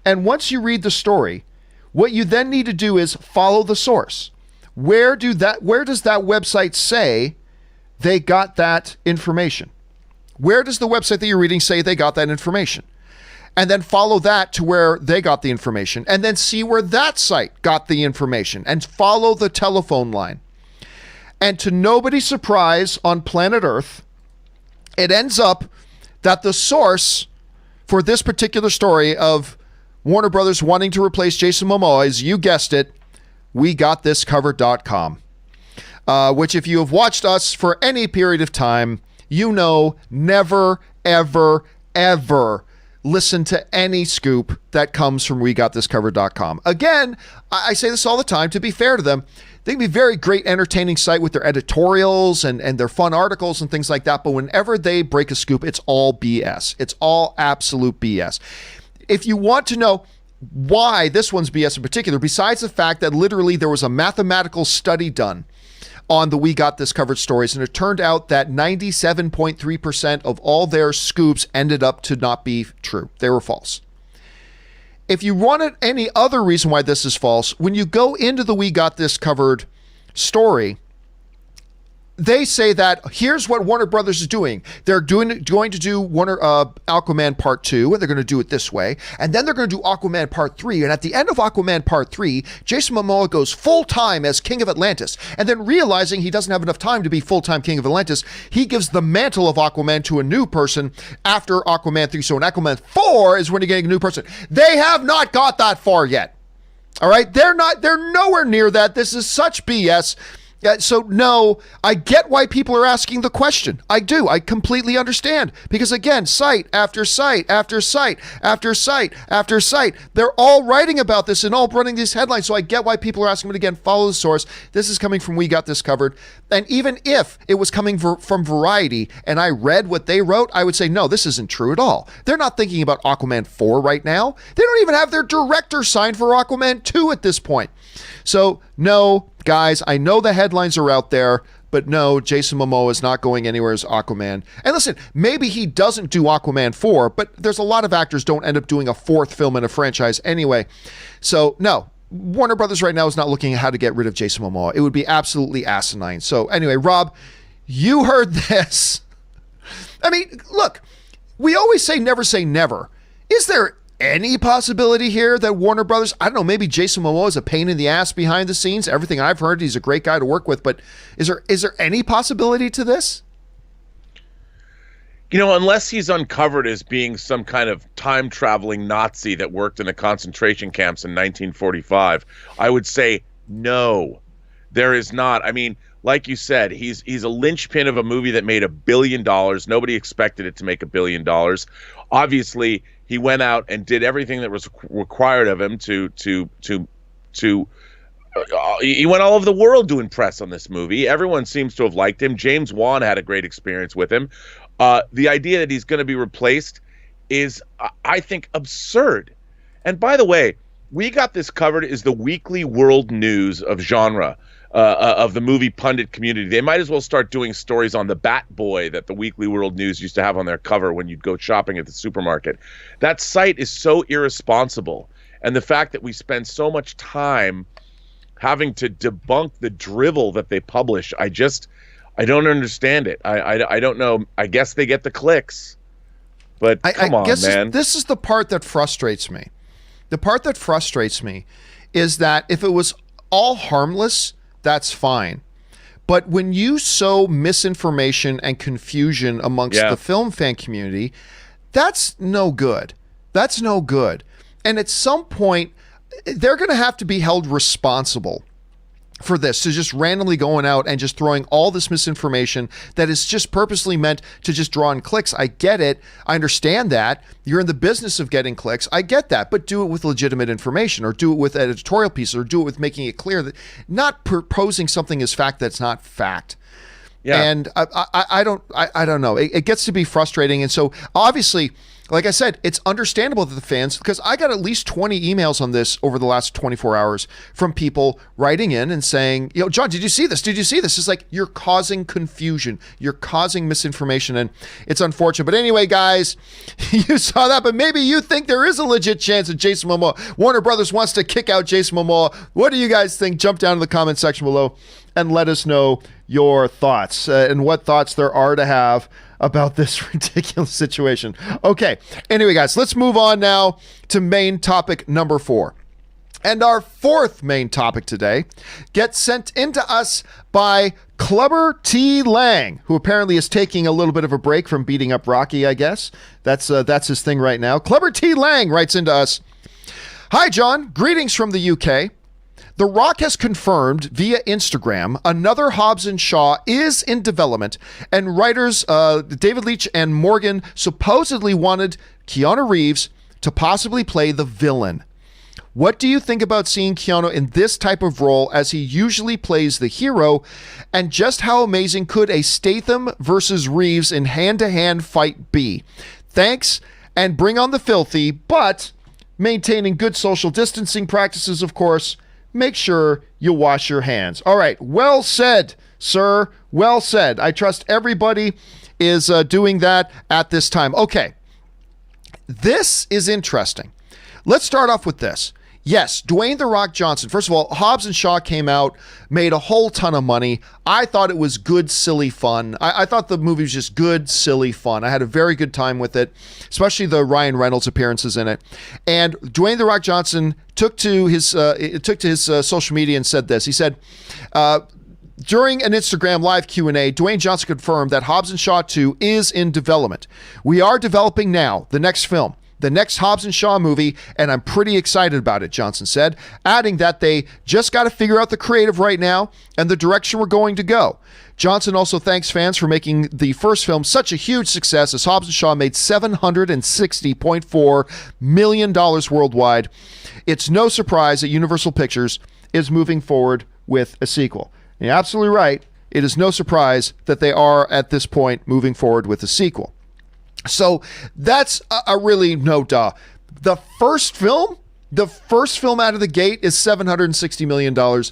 And once you read the story, what you then need to do is follow the source. Where does that website say they got that information? Where does the website that you're reading say they got that information? And then follow that to where they got the information, and then see where that site got the information, and follow the telephone line. And to nobody's surprise on planet Earth, it ends up that the source for this particular story of Warner Brothers wanting to replace Jason Momoa is, you guessed it, WeGotThisCovered.com, which, if you have watched us for any period of time, you know never, ever, ever listen to any scoop that comes from WeGotThisCovered.com. Again, I say this all the time, to be fair to them, they can be a very great, entertaining site with their editorials and their fun articles and things like that, but whenever they break a scoop, it's all BS. It's all absolute BS. If you want to know why this one's BS in particular, besides the fact that literally there was a mathematical study done on the We Got This Covered stories, and it turned out that 97.3% of all their scoops ended up to not be true. They were false. If you wanted any other reason why this is false, when you go into the We Got This Covered story, they say that here's what Warner Brothers is doing. They're going to do Aquaman Part 2, and they're going to do it this way. And then they're going to do Aquaman Part 3. And at the end of Aquaman Part 3, Jason Momoa goes full-time as King of Atlantis. And then realizing he doesn't have enough time to be full-time King of Atlantis, he gives the mantle of Aquaman to a new person after Aquaman 3. So in Aquaman 4 is when you're getting a new person. They have not got that far yet. All right? They're nowhere near that. This is such BS. So no, I get why people are asking the question. I do. I completely understand. Because again, site after site after site after site after site, they're all writing about this and all running these headlines. So I get why people are asking. But again, follow the source. This is coming from We Got This Covered. And even if it was coming from Variety and I read what they wrote, I would say, no, this isn't true at all. They're not thinking about Aquaman 4 right now. They don't even have their director signed for Aquaman 2 at this point. So no, guys, I know the headlines are out there, but no, Jason Momoa is not going anywhere as Aquaman. And listen, maybe he doesn't do Aquaman 4, but there's a lot of actors don't end up doing a fourth film in a franchise anyway. So no, Warner Brothers right now is not looking at how to get rid of Jason Momoa. It would be absolutely asinine. So anyway, Rob, you heard this. I mean, look, we always say never. Is there any possibility here that Warner Brothers, I don't know, maybe Jason Momoa is a pain in the ass behind the scenes? Everything I've heard, he's a great guy to work with, but is there any possibility to this? You know, unless he's uncovered as being some kind of time-traveling Nazi that worked in the concentration camps in 1945, I would say no, there is not. I mean, like you said, he's a linchpin of a movie that made $1 billion. Nobody expected it to make $1 billion. Obviously, he went out and did everything that was required of him he went all over the world doing press on this movie. Everyone seems to have liked him. James Wan had a great experience with him. The idea that he's going to be replaced is, I think, absurd. And by the way, We Got This Covered is the weekly world news of genre. Of the movie pundit community. They might as well start doing stories on the Bat Boy that the Weekly World News used to have on their cover when you'd go shopping at the supermarket. That site is so irresponsible. And the fact that we spend so much time having to debunk the drivel that they publish, I don't understand it. I don't know. I guess they get the clicks. But come on, man. This is the part that frustrates me. The part that frustrates me is that if it was all harmless, that's fine. But when you sow misinformation and confusion amongst the film fan community, that's no good. That's no good. And at some point, they're going to have to be held responsible for this, to just randomly going out and just throwing all this misinformation that is just purposely meant to just draw in clicks. I get it. I understand that. You're in the business of getting clicks. I get that. But do it with legitimate information, or do it with editorial pieces, or do it with making it clear that not proposing something as fact that's not fact. Yeah. And I don't know. It gets to be frustrating. And so obviously, like I said, it's understandable that the fans, because I got at least 20 emails on this over the last 24 hours from people writing in and saying, John, did you see this? Did you see this? It's like, you're causing confusion. You're causing misinformation, and it's unfortunate. But anyway, guys, you saw that, but maybe you think there is a legit chance that Jason Momoa, Warner Brothers wants to kick out Jason Momoa. What do you guys think? Jump down in the comment section below and let us know your thoughts and what thoughts there are to have about this ridiculous situation. Okay. Anyway, guys, let's move on now to main topic number 4. And our fourth main topic today gets sent into us by Clubber T. Lang, who apparently is taking a little bit of a break from beating up Rocky, I guess. That's his thing right now. Clubber T. Lang writes into us, "Hi, John. Greetings from the UK. The Rock has confirmed via Instagram another Hobbs and Shaw is in development, and writers David Leitch and Morgan supposedly wanted Keanu Reeves to possibly play the villain. What do you think about seeing Keanu in this type of role, as he usually plays the hero, and just how amazing could a Statham versus Reeves in hand-to-hand fight be? Thanks, and bring on the filthy, but maintaining good social distancing practices, of course. Make sure you wash your hands." All right. Well said, sir. Well said. I trust everybody is doing that at this time. Okay. This is interesting. Let's start off with this. Yes, Dwayne "The Rock" Johnson. First of all, Hobbs and Shaw came out, made a whole ton of money. I thought it was good, silly fun. I thought the movie was just good, silly fun. I had a very good time with it, especially the Ryan Reynolds appearances in it. And Dwayne "The Rock" Johnson took to his social media and said this. He said, during an Instagram live Q&A, Dwayne Johnson confirmed that Hobbs and Shaw 2 is in development. We are developing now the next film, the next Hobbs and Shaw movie, and I'm pretty excited about it, Johnson said, adding that they just got to figure out the creative right now and the direction we're going to go. Johnson also thanks fans for making the first film such a huge success, as Hobbs and Shaw made $760.4 million worldwide. It's no surprise that Universal Pictures is moving forward with a sequel. And you're absolutely right. It is no surprise that they are, at this point, moving forward with a sequel. So that's a really no duh. The first film out of the gate is $760 million. A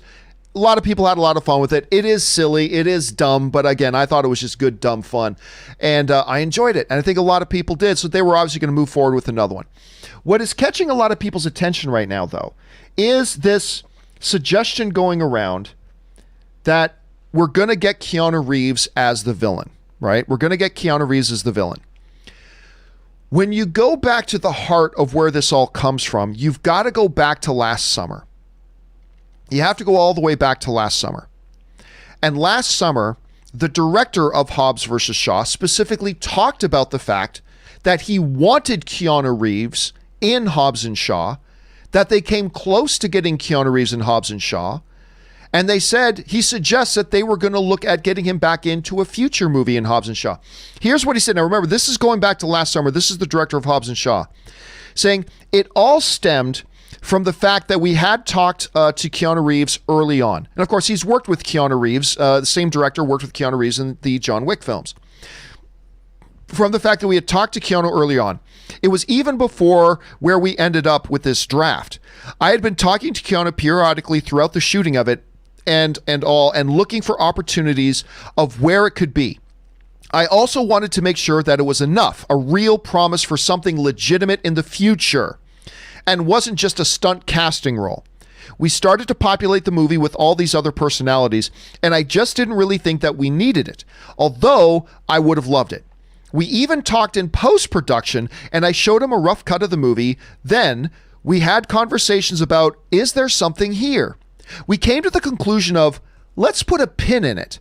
lot of people had a lot of fun with it. It is silly. It is dumb. But again, I thought it was just good, dumb fun. And I enjoyed it. And I think a lot of people did. So they were obviously going to move forward with another one. What is catching a lot of people's attention right now, though, is this suggestion going around that we're going to get Keanu Reeves as the villain, right? We're going to get Keanu Reeves as the villain. When you go back to the heart of where this all comes from, you've got to go back to last summer. You have to go all the way back to last summer. And last summer, the director of Hobbs versus Shaw specifically talked about the fact that he wanted Keanu Reeves in Hobbs and Shaw, that they came close to getting Keanu Reeves in Hobbs and Shaw, and they said, he suggests that they were going to look at getting him back into a future movie in Hobbs and Shaw. Here's what he said. Now remember, this is going back to last summer. This is the director of Hobbs and Shaw, saying it all stemmed from the fact that we had talked to Keanu Reeves early on. And of course, he's worked with Keanu Reeves. The same director worked with Keanu Reeves in the John Wick films. From the fact that we had talked to Keanu early on. It was even before where we ended up with this draft. I had been talking to Keanu periodically throughout the shooting of it, and looking for opportunities of where it could be. I also wanted to make sure that it was enough, a real promise for something legitimate in the future, and wasn't just a stunt casting role. We started to populate the movie with all these other personalities, and I just didn't really think that we needed it, although I would have loved it. We even talked in post-production, and I showed him a rough cut of the movie. Then we had conversations about, is there something here? We came to the conclusion of, let's put a pin in it.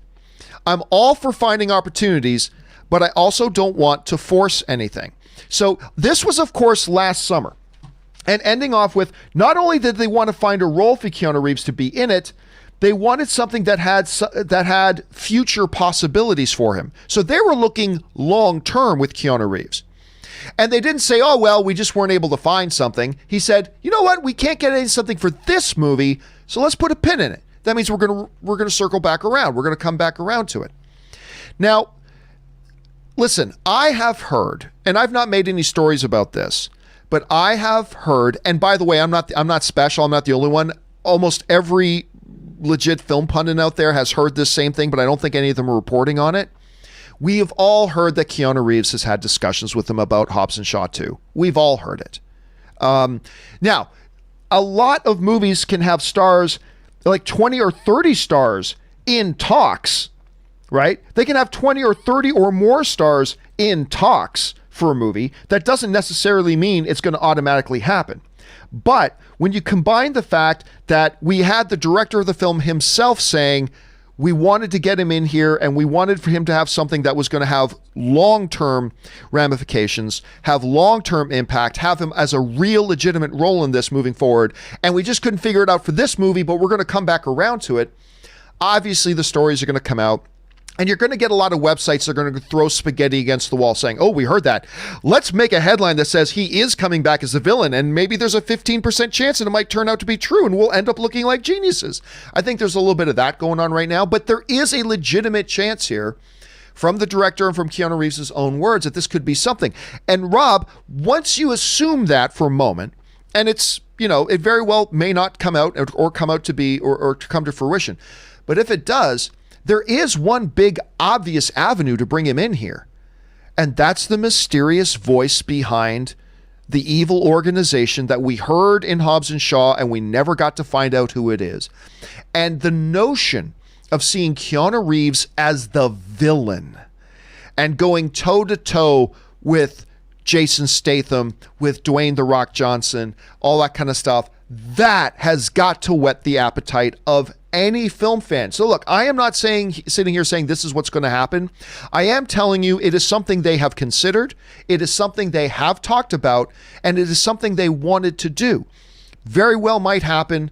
I'm all for finding opportunities, but I also don't want to force anything. So this was, of course, last summer. And ending off with, not only did they want to find a role for Keanu Reeves to be in it, they wanted something that had future possibilities for him. So they were looking long-term with Keanu Reeves. And they didn't say, oh, well, we just weren't able to find something. He said, you know what? We can't get something for this movie, so let's put a pin in it. That means we're going to circle back around. We're going to come back around to it. Now, listen, I have heard, and I've not made any stories about this, but I have heard, and by the way, I'm not special. I'm not the only one. Almost every legit film pundit out there has heard this same thing, but I don't think any of them are reporting on it. We have all heard that Keanu Reeves has had discussions with him about Hobbs and Shaw 2. We've all heard it. Now, a lot of movies can have stars, like 20 or 30 stars in talks, right? They can have 20 or 30 or more stars in talks for a movie. That doesn't necessarily mean it's going to automatically happen. But when you combine the fact that we had the director of the film himself saying, we wanted to get him in here and we wanted for him to have something that was going to have long-term ramifications, have long-term impact, have him as a real legitimate role in this moving forward. And we just couldn't figure it out for this movie, but we're going to come back around to it. Obviously, the stories are going to come out. And you're going to get a lot of websites that are going to throw spaghetti against the wall saying, oh, we heard that. Let's make a headline that says he is coming back as the villain, and maybe there's a 15% chance and it might turn out to be true, and we'll end up looking like geniuses. I think there's a little bit of that going on right now, but there is a legitimate chance here from the director and from Keanu Reeves' own words that this could be something. And Rob, once you assume that for a moment, and it's, it very well may not come out or come out to be or to come to fruition, but if it does, there is one big obvious avenue to bring him in here. And that's the mysterious voice behind the evil organization that we heard in Hobbs and Shaw and we never got to find out who it is. And the notion of seeing Keanu Reeves as the villain and going toe-to-toe with Jason Statham, with Dwayne "The Rock" Johnson, all that kind of stuff, that has got to whet the appetite of any film fan. So look, I am not sitting here saying this is what's going to happen. I am telling you it is something they have considered. It is something they have talked about, and it is something they wanted to do. Very well might happen,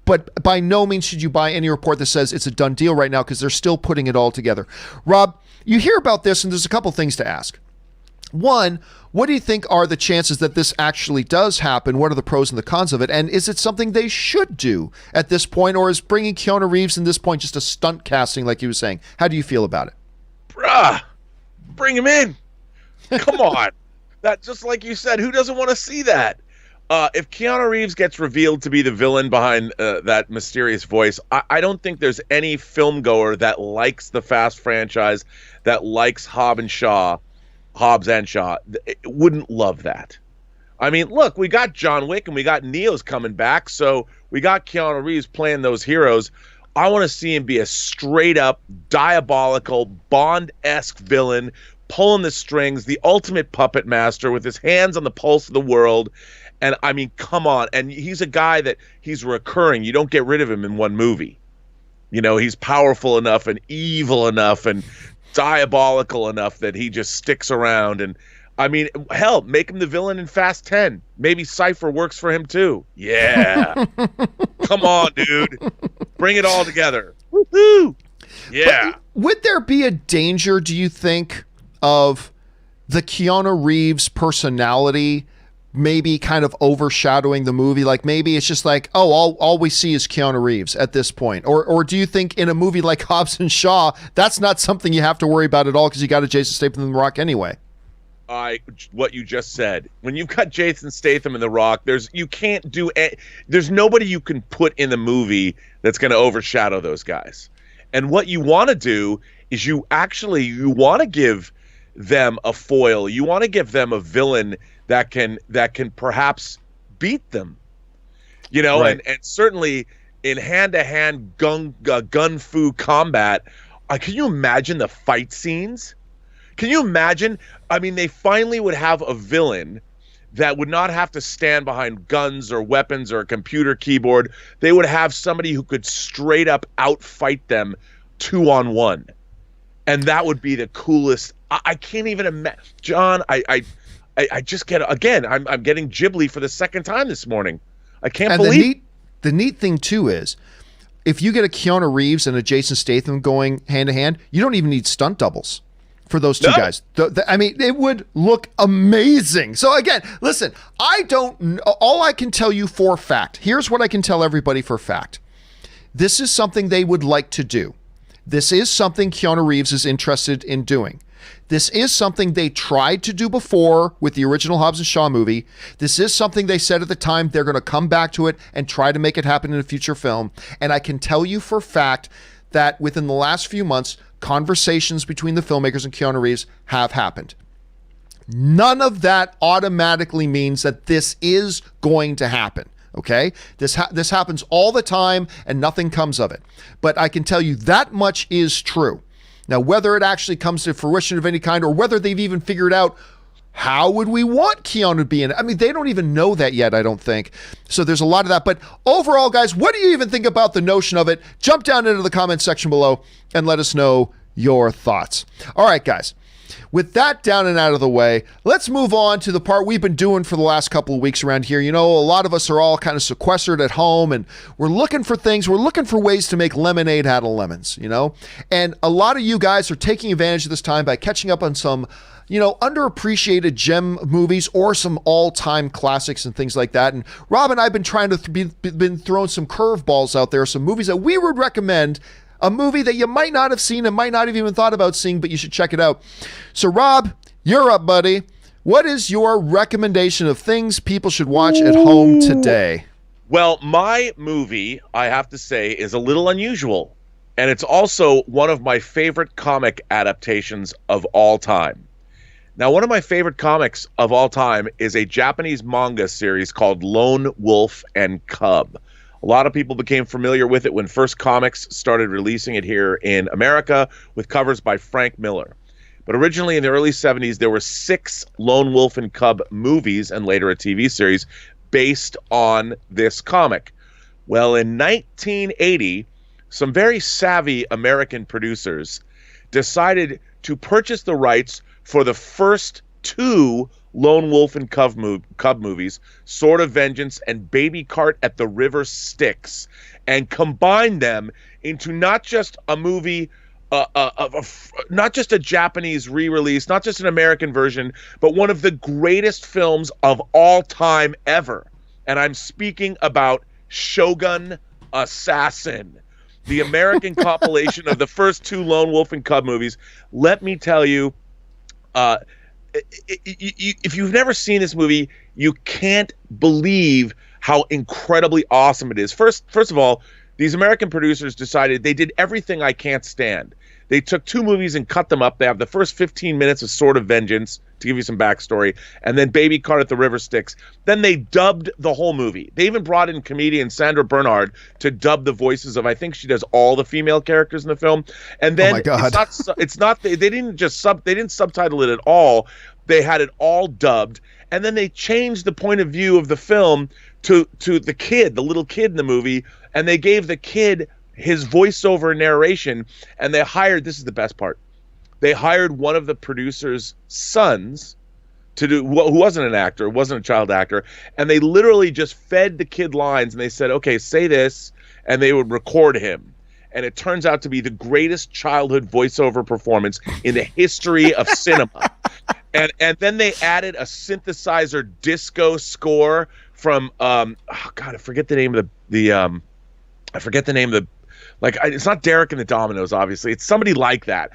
but by no means should you buy any report that says it's a done deal right now, because they're still putting it all together. Rob, you hear about this, and there's a couple things to ask. One, what do you think are the chances that this actually does happen? What are the pros and the cons of it? And is it something they should do at this point, or is bringing Keanu Reeves in this point just a stunt casting like you were saying? How do you feel about it? Bruh, bring him in. Come on. That, just like you said, who doesn't want to see that? If Keanu Reeves gets revealed to be the villain behind that mysterious voice, I don't think there's any film goer that likes the Fast franchise, that likes Hobbs and Shaw, wouldn't love that. I mean, look, we got John Wick and we got Neo's coming back, so we got Keanu Reeves playing those heroes. I want to see him be a straight-up, diabolical, Bond-esque villain, pulling the strings, the ultimate puppet master with his hands on the pulse of the world. And, I mean, come on. And he's a guy that he's recurring. You don't get rid of him in one movie. You know, he's powerful enough and evil enough and diabolical enough that he just sticks around. And I mean, hell, make him the villain in Fast 10. Maybe Cypher works for him too. Yeah. Come on, dude. Bring it all together. Woohoo! Yeah. But would there be a danger, do you think, of the Keanu Reeves personality maybe kind of overshadowing the movie? Like maybe it's just like, oh, all we see is Keanu Reeves at this point. Or do you think in a movie like Hobbs and Shaw, that's not something you have to worry about at all because you got a Jason Statham and The Rock anyway? What you just said. When you've got Jason Statham and The Rock, there's nobody you can put in the movie that's going to overshadow those guys. And what you want to do is you want to give them a foil. You want to give them a villain that can perhaps beat them, you know, right. and certainly in hand-to-hand gun fu combat. Can you imagine the fight scenes? Can you imagine? I mean, they finally would have a villain that would not have to stand behind guns or weapons or a computer keyboard. They would have somebody who could straight up outfight them 2-on-1, and that would be the coolest. I can't even imagine, John. I just get, again, I'm getting Ghibli for the second time this morning. I can't believe. The neat thing too is, if you get a Keanu Reeves and a Jason Statham going hand to hand, you don't even need stunt doubles for those two guys. I mean, it would look amazing. So again, listen, all I can tell you for a fact, here's what I can tell everybody for a fact. This is something they would like to do. This is something Keanu Reeves is interested in doing. This is something they tried to do before with the original Hobbs and Shaw movie. This is something they said at the time they're going to come back to it and try to make it happen in a future film. And I can tell you for a fact that within the last few months, conversations between the filmmakers and Keanu Reeves have happened. None of that automatically means that this is going to happen. Okay? This happens all the time and nothing comes of it. But I can tell you that much is true. Now, whether it actually comes to fruition of any kind, or whether they've even figured out how would we want Keanu to be in it. I mean, they don't even know that yet, I don't think. So there's a lot of that. But overall, guys, what do you even think about the notion of it? Jump down into the comment section below and let us know your thoughts. All right, guys. With that down and out of the way, let's move on to the part we've been doing for the last couple of weeks around here. You know, a lot of us are all kind of sequestered at home, and we're looking for things. We're looking for ways to make lemonade out of lemons, you know? And a lot of you guys are taking advantage of this time by catching up on some, you know, underappreciated gem movies or some all-time classics and things like that. And Rob and I have been trying to been throwing some curveballs out there, some movies that we would recommend. A movie that you might not have seen and might not have even thought about seeing, but you should check it out. So, Rob, you're up, buddy. What is your recommendation of things people should watch at home today? Well, my movie, I have to say, is a little unusual. And it's also one of my favorite comic adaptations of all time. Now, one of my favorite comics of all time is a Japanese manga series called Lone Wolf and Cub. A lot of people became familiar with it when First Comics started releasing it here in America with covers by Frank Miller. But originally in the early 70s, there were 6 Lone Wolf and Cub movies and later a TV series based on this comic. Well, in 1980, some very savvy American producers decided to purchase the rights for the first 2 Lone Wolf and Cub movies, Sword of Vengeance and Baby Cart at the River Styx, and combine them into not just a movie, not just a Japanese re-release, not just an American version, but one of the greatest films of all time ever. And I'm speaking about Shogun Assassin, the American compilation of the first 2 Lone Wolf and Cub movies. Let me tell you, if you've never seen this movie, you can't believe how incredibly awesome it is. First of all, these American producers decided they did everything I can't stand. They took 2 movies and cut them up. They have the first 15 minutes of Sword of Vengeance, to give you some backstory, and then Baby Cart at the River Styx. Then they dubbed the whole movie. They even brought in comedian Sandra Bernhard to dub the voices of, I think she does all the female characters in the film. And then oh my God. they didn't subtitle it at all. They had it all dubbed, and then they changed the point of view of the film to the kid, the little kid in the movie, and they gave the kid his voiceover narration, and they hired, this is the best part, they hired one of the producer's sons to do, who wasn't an actor, wasn't a child actor, and they literally just fed the kid lines, and they said, okay, say this, and they would record him. And it turns out to be the greatest childhood voiceover performance in the history of cinema. And then they added a synthesizer disco score from I forget the name of the it's not Derek and the Dominoes, obviously. It's somebody like that.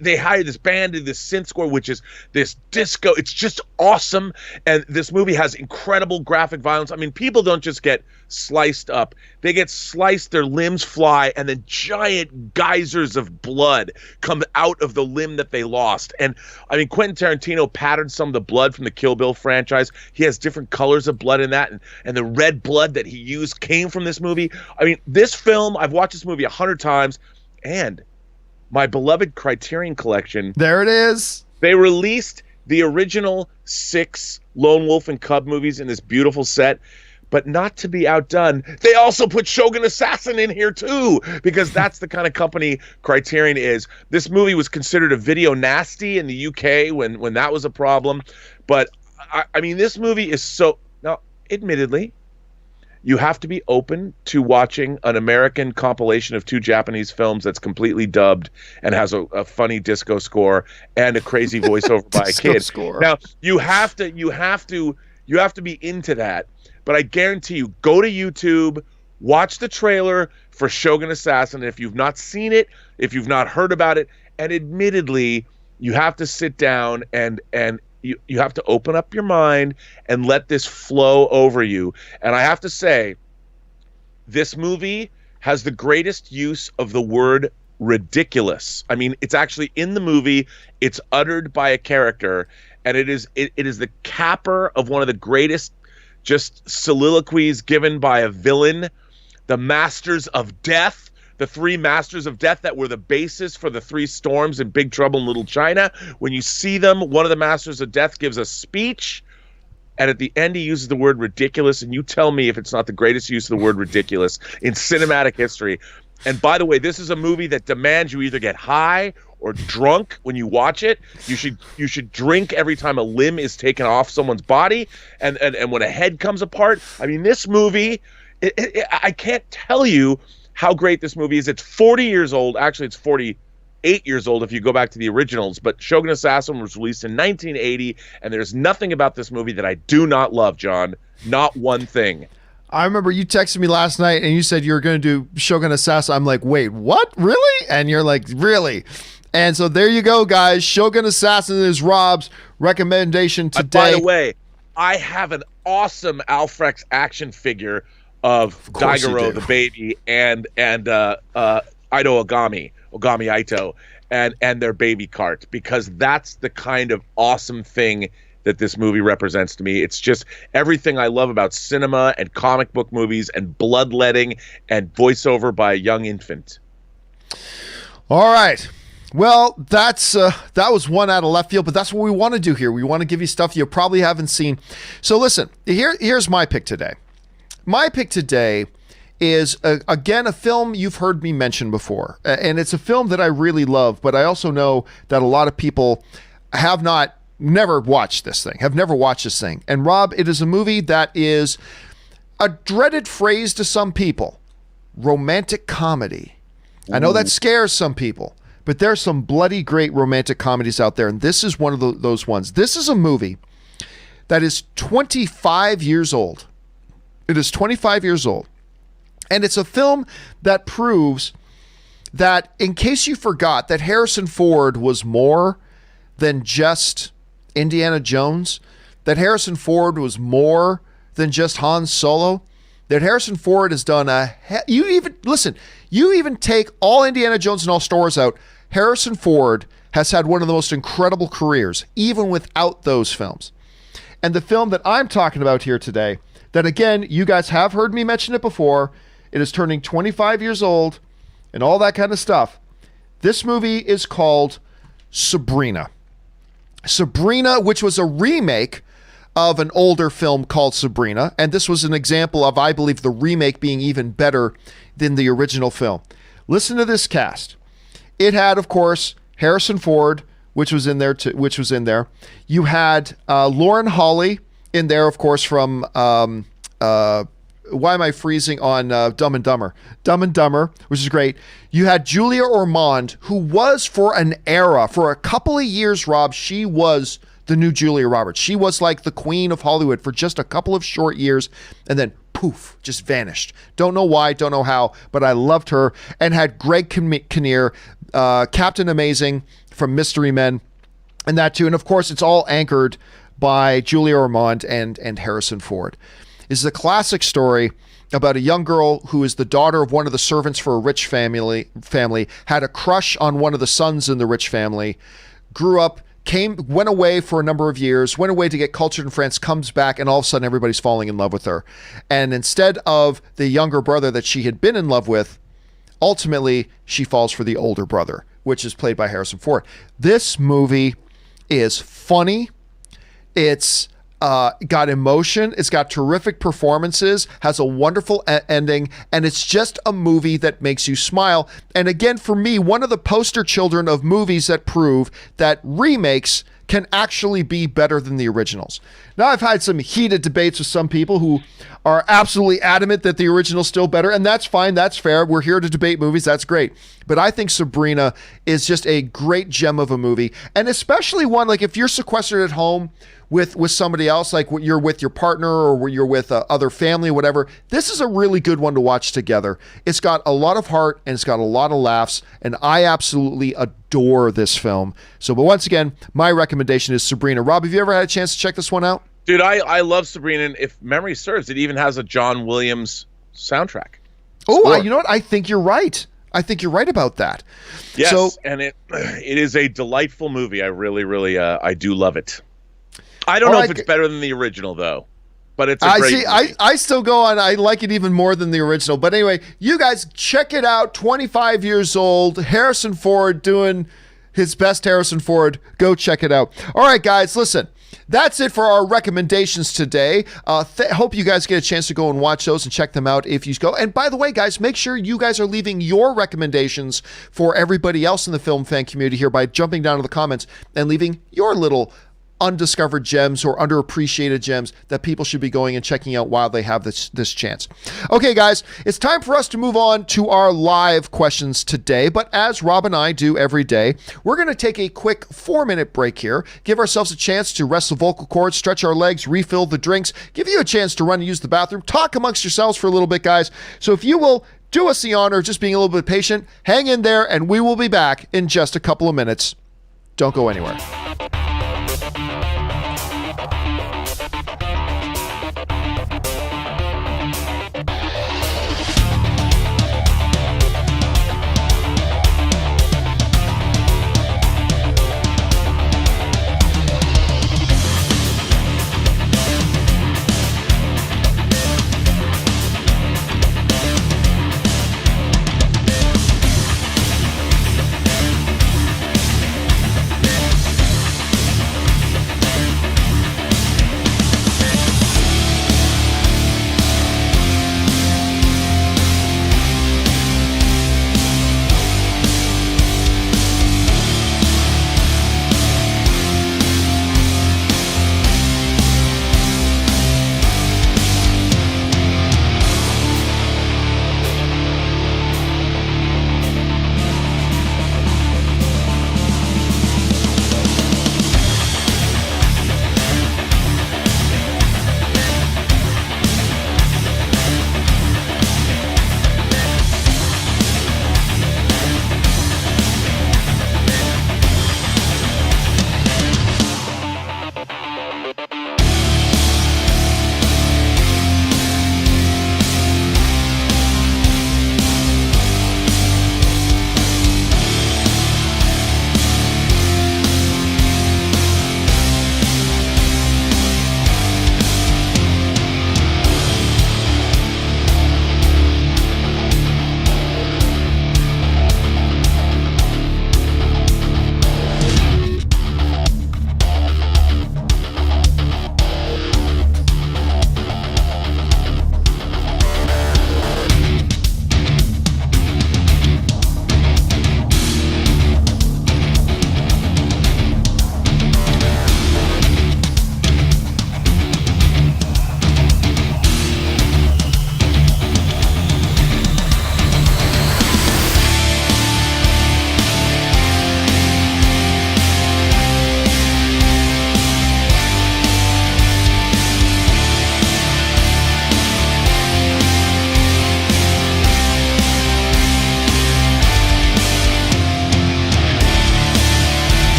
They hired this band to this synth score, which is this disco. It's just awesome. And this movie has incredible graphic violence. I mean, people don't just get sliced up. They get sliced, their limbs fly, and then giant geysers of blood come out of the limb that they lost. And I mean, Quentin Tarantino patterned some of the blood from the Kill Bill franchise. He has different colors of blood in that, and the red blood that he used came from this movie. I mean, this film, I've watched this movie 100 times, and my beloved Criterion Collection. There it is. They released the original 6 Lone Wolf and Cub movies in this beautiful set. But not to be outdone, they also put Shogun Assassin in here too, because that's the kind of company Criterion is. This movie was considered a video nasty in the UK when that was a problem. But I mean, this movie is so, now admittedly, you have to be open to watching an American compilation of 2 Japanese films that's completely dubbed and has a funny disco score and a crazy voiceover by a kid. Score. Now you have to be into that. But I guarantee you, go to YouTube, watch the trailer for Shogun Assassin. And if you've not seen it, if you've not heard about it, and admittedly, you have to sit down and you have to open up your mind and let this flow over you. And I have to say, this movie has the greatest use of the word ridiculous. I mean, it's actually in the movie. It's uttered by a character, and it is the capper of one of the greatest just soliloquies given by a villain. The Masters of Death, the 3 Masters of Death that were the basis for the 3 storms in Big Trouble in Little China. When you see them, one of the Masters of Death gives a speech, and at the end he uses the word ridiculous, and you tell me if it's not the greatest use of the word ridiculous in cinematic history. And by the way, this is a movie that demands you either get high or drunk when you watch it. You should drink every time a limb is taken off someone's body, and when a head comes apart. I mean, this movie, I can't tell you how great this movie is. It's 40 years old. Actually, it's 48 years old if you go back to the originals. But Shogun Assassin was released in 1980, and there's nothing about this movie that I do not love, John. Not one thing. I remember you texted me last night and you said you were going to do Shogun Assassin. I'm like, wait, what? Really? And you're like, really? And so there you go, guys. Shogun Assassin is Rob's recommendation today. By the way, I have an awesome Alfrex action figure of Daigoro the baby and Ito Ogami Ito. and their baby cart, because that's the kind of awesome thing that this movie represents to me. It's just everything I love about cinema and comic book movies and bloodletting and voiceover by a young infant. All right. Well, that was one out of left field, but that's what we want to do here. We want to give you stuff you probably haven't seen. So listen, here's my pick today. My pick today is, again, a film you've heard me mention before. And it's a film that I really love, but I also know that a lot of people never watched this thing. And Rob, it is a movie that is a dreaded phrase to some people. Romantic comedy. I know that scares some people, but there's some bloody great romantic comedies out there, and this is one of those ones. This is a movie that is 25 years old. It is 25 years old. And it's a film that proves that, in case you forgot, that Harrison Ford was more than just Indiana Jones, that Harrison Ford was more than just Han Solo, that Harrison Ford has done you even take all Indiana Jones and all Star Wars out, Harrison Ford has had one of the most incredible careers, even without those films. And the film that I'm talking about here today, that again, you guys have heard me mention it before, it is turning 25 years old and all that kind of stuff. This movie is called Sabrina. Sabrina, which was a remake of an older film called Sabrina. And this was an example of, I believe, the remake being even better than the original film. Listen to this cast. It had, of course, Harrison Ford, which was in there. You had Lauren Holly in there, of course, from why am I freezing on Dumb and Dumber? Dumb and Dumber, which is great. You had Julia Ormond, who was for a couple of years, Rob, she was the new Julia Roberts. She was like the queen of Hollywood for just a couple of short years, and then poof, just vanished. Don't know why, don't know how, but I loved her. And had Greg Kinnear, Captain Amazing from Mystery Men, and that too. And of course, it's all anchored by Julia Ormond and Harrison Ford. This is a classic story about a young girl who is the daughter of one of the servants for a rich family, had a crush on one of the sons in the rich family, grew up, went away for a number of years, went away to get cultured in France, comes back, and all of a sudden everybody's falling in love with her. And instead of the younger brother that she had been in love with, ultimately she falls for the older brother, which is played by Harrison Ford. This movie is funny. It's got emotion. It's got terrific performances, has a wonderful ending, and it's just a movie that makes you smile. And again, for me, one of the poster children of movies that prove that remakes can actually be better than the originals. Now, I've had some heated debates with some people who are absolutely adamant that the original's still better, and that's fine, that's fair. We're here to debate movies, that's great. But I think Sabrina is just a great gem of a movie, and especially one, like if you're sequestered at home with somebody else, like you're with your partner or you're with other family, whatever, this is a really good one to watch together. It's got a lot of heart and it's got a lot of laughs, and I absolutely adore this film. So, but once again, my recommendation is Sabrina. Rob, have you ever had a chance to check this one out? Dude, I love Sabrina, and if memory serves, it even has a John Williams soundtrack. Oh, you know what? I think you're right. I think you're right about that. Yes, so, and it is a delightful movie. I really, I do love it. I don't know if it's better than the original, though, but it's a great movie. I still go on. I like it even more than the original. But anyway, you guys check it out. 25 years old. Harrison Ford doing his best Harrison Ford. Go check it out. All right, guys, listen. That's it for our recommendations today. Hope you guys get a chance to go and watch those and check them out if you go. And by the way, guys, make sure you guys are leaving your recommendations for everybody else in the film fan community here by jumping down to the comments and leaving your little undiscovered gems or underappreciated gems that people should be going and checking out while they have this chance. Okay, guys, it's time for us to move on to our live questions today. But as Rob and I do every day, we're going to take a quick 4-minute break here, give ourselves a chance to rest the vocal cords, stretch our legs, refill the drinks, give you a chance to run and use the bathroom, talk amongst yourselves for a little bit, guys. So if you will do us the honor of just being a little bit patient, hang in there, and we will be back in just a couple of minutes. Don't go anywhere.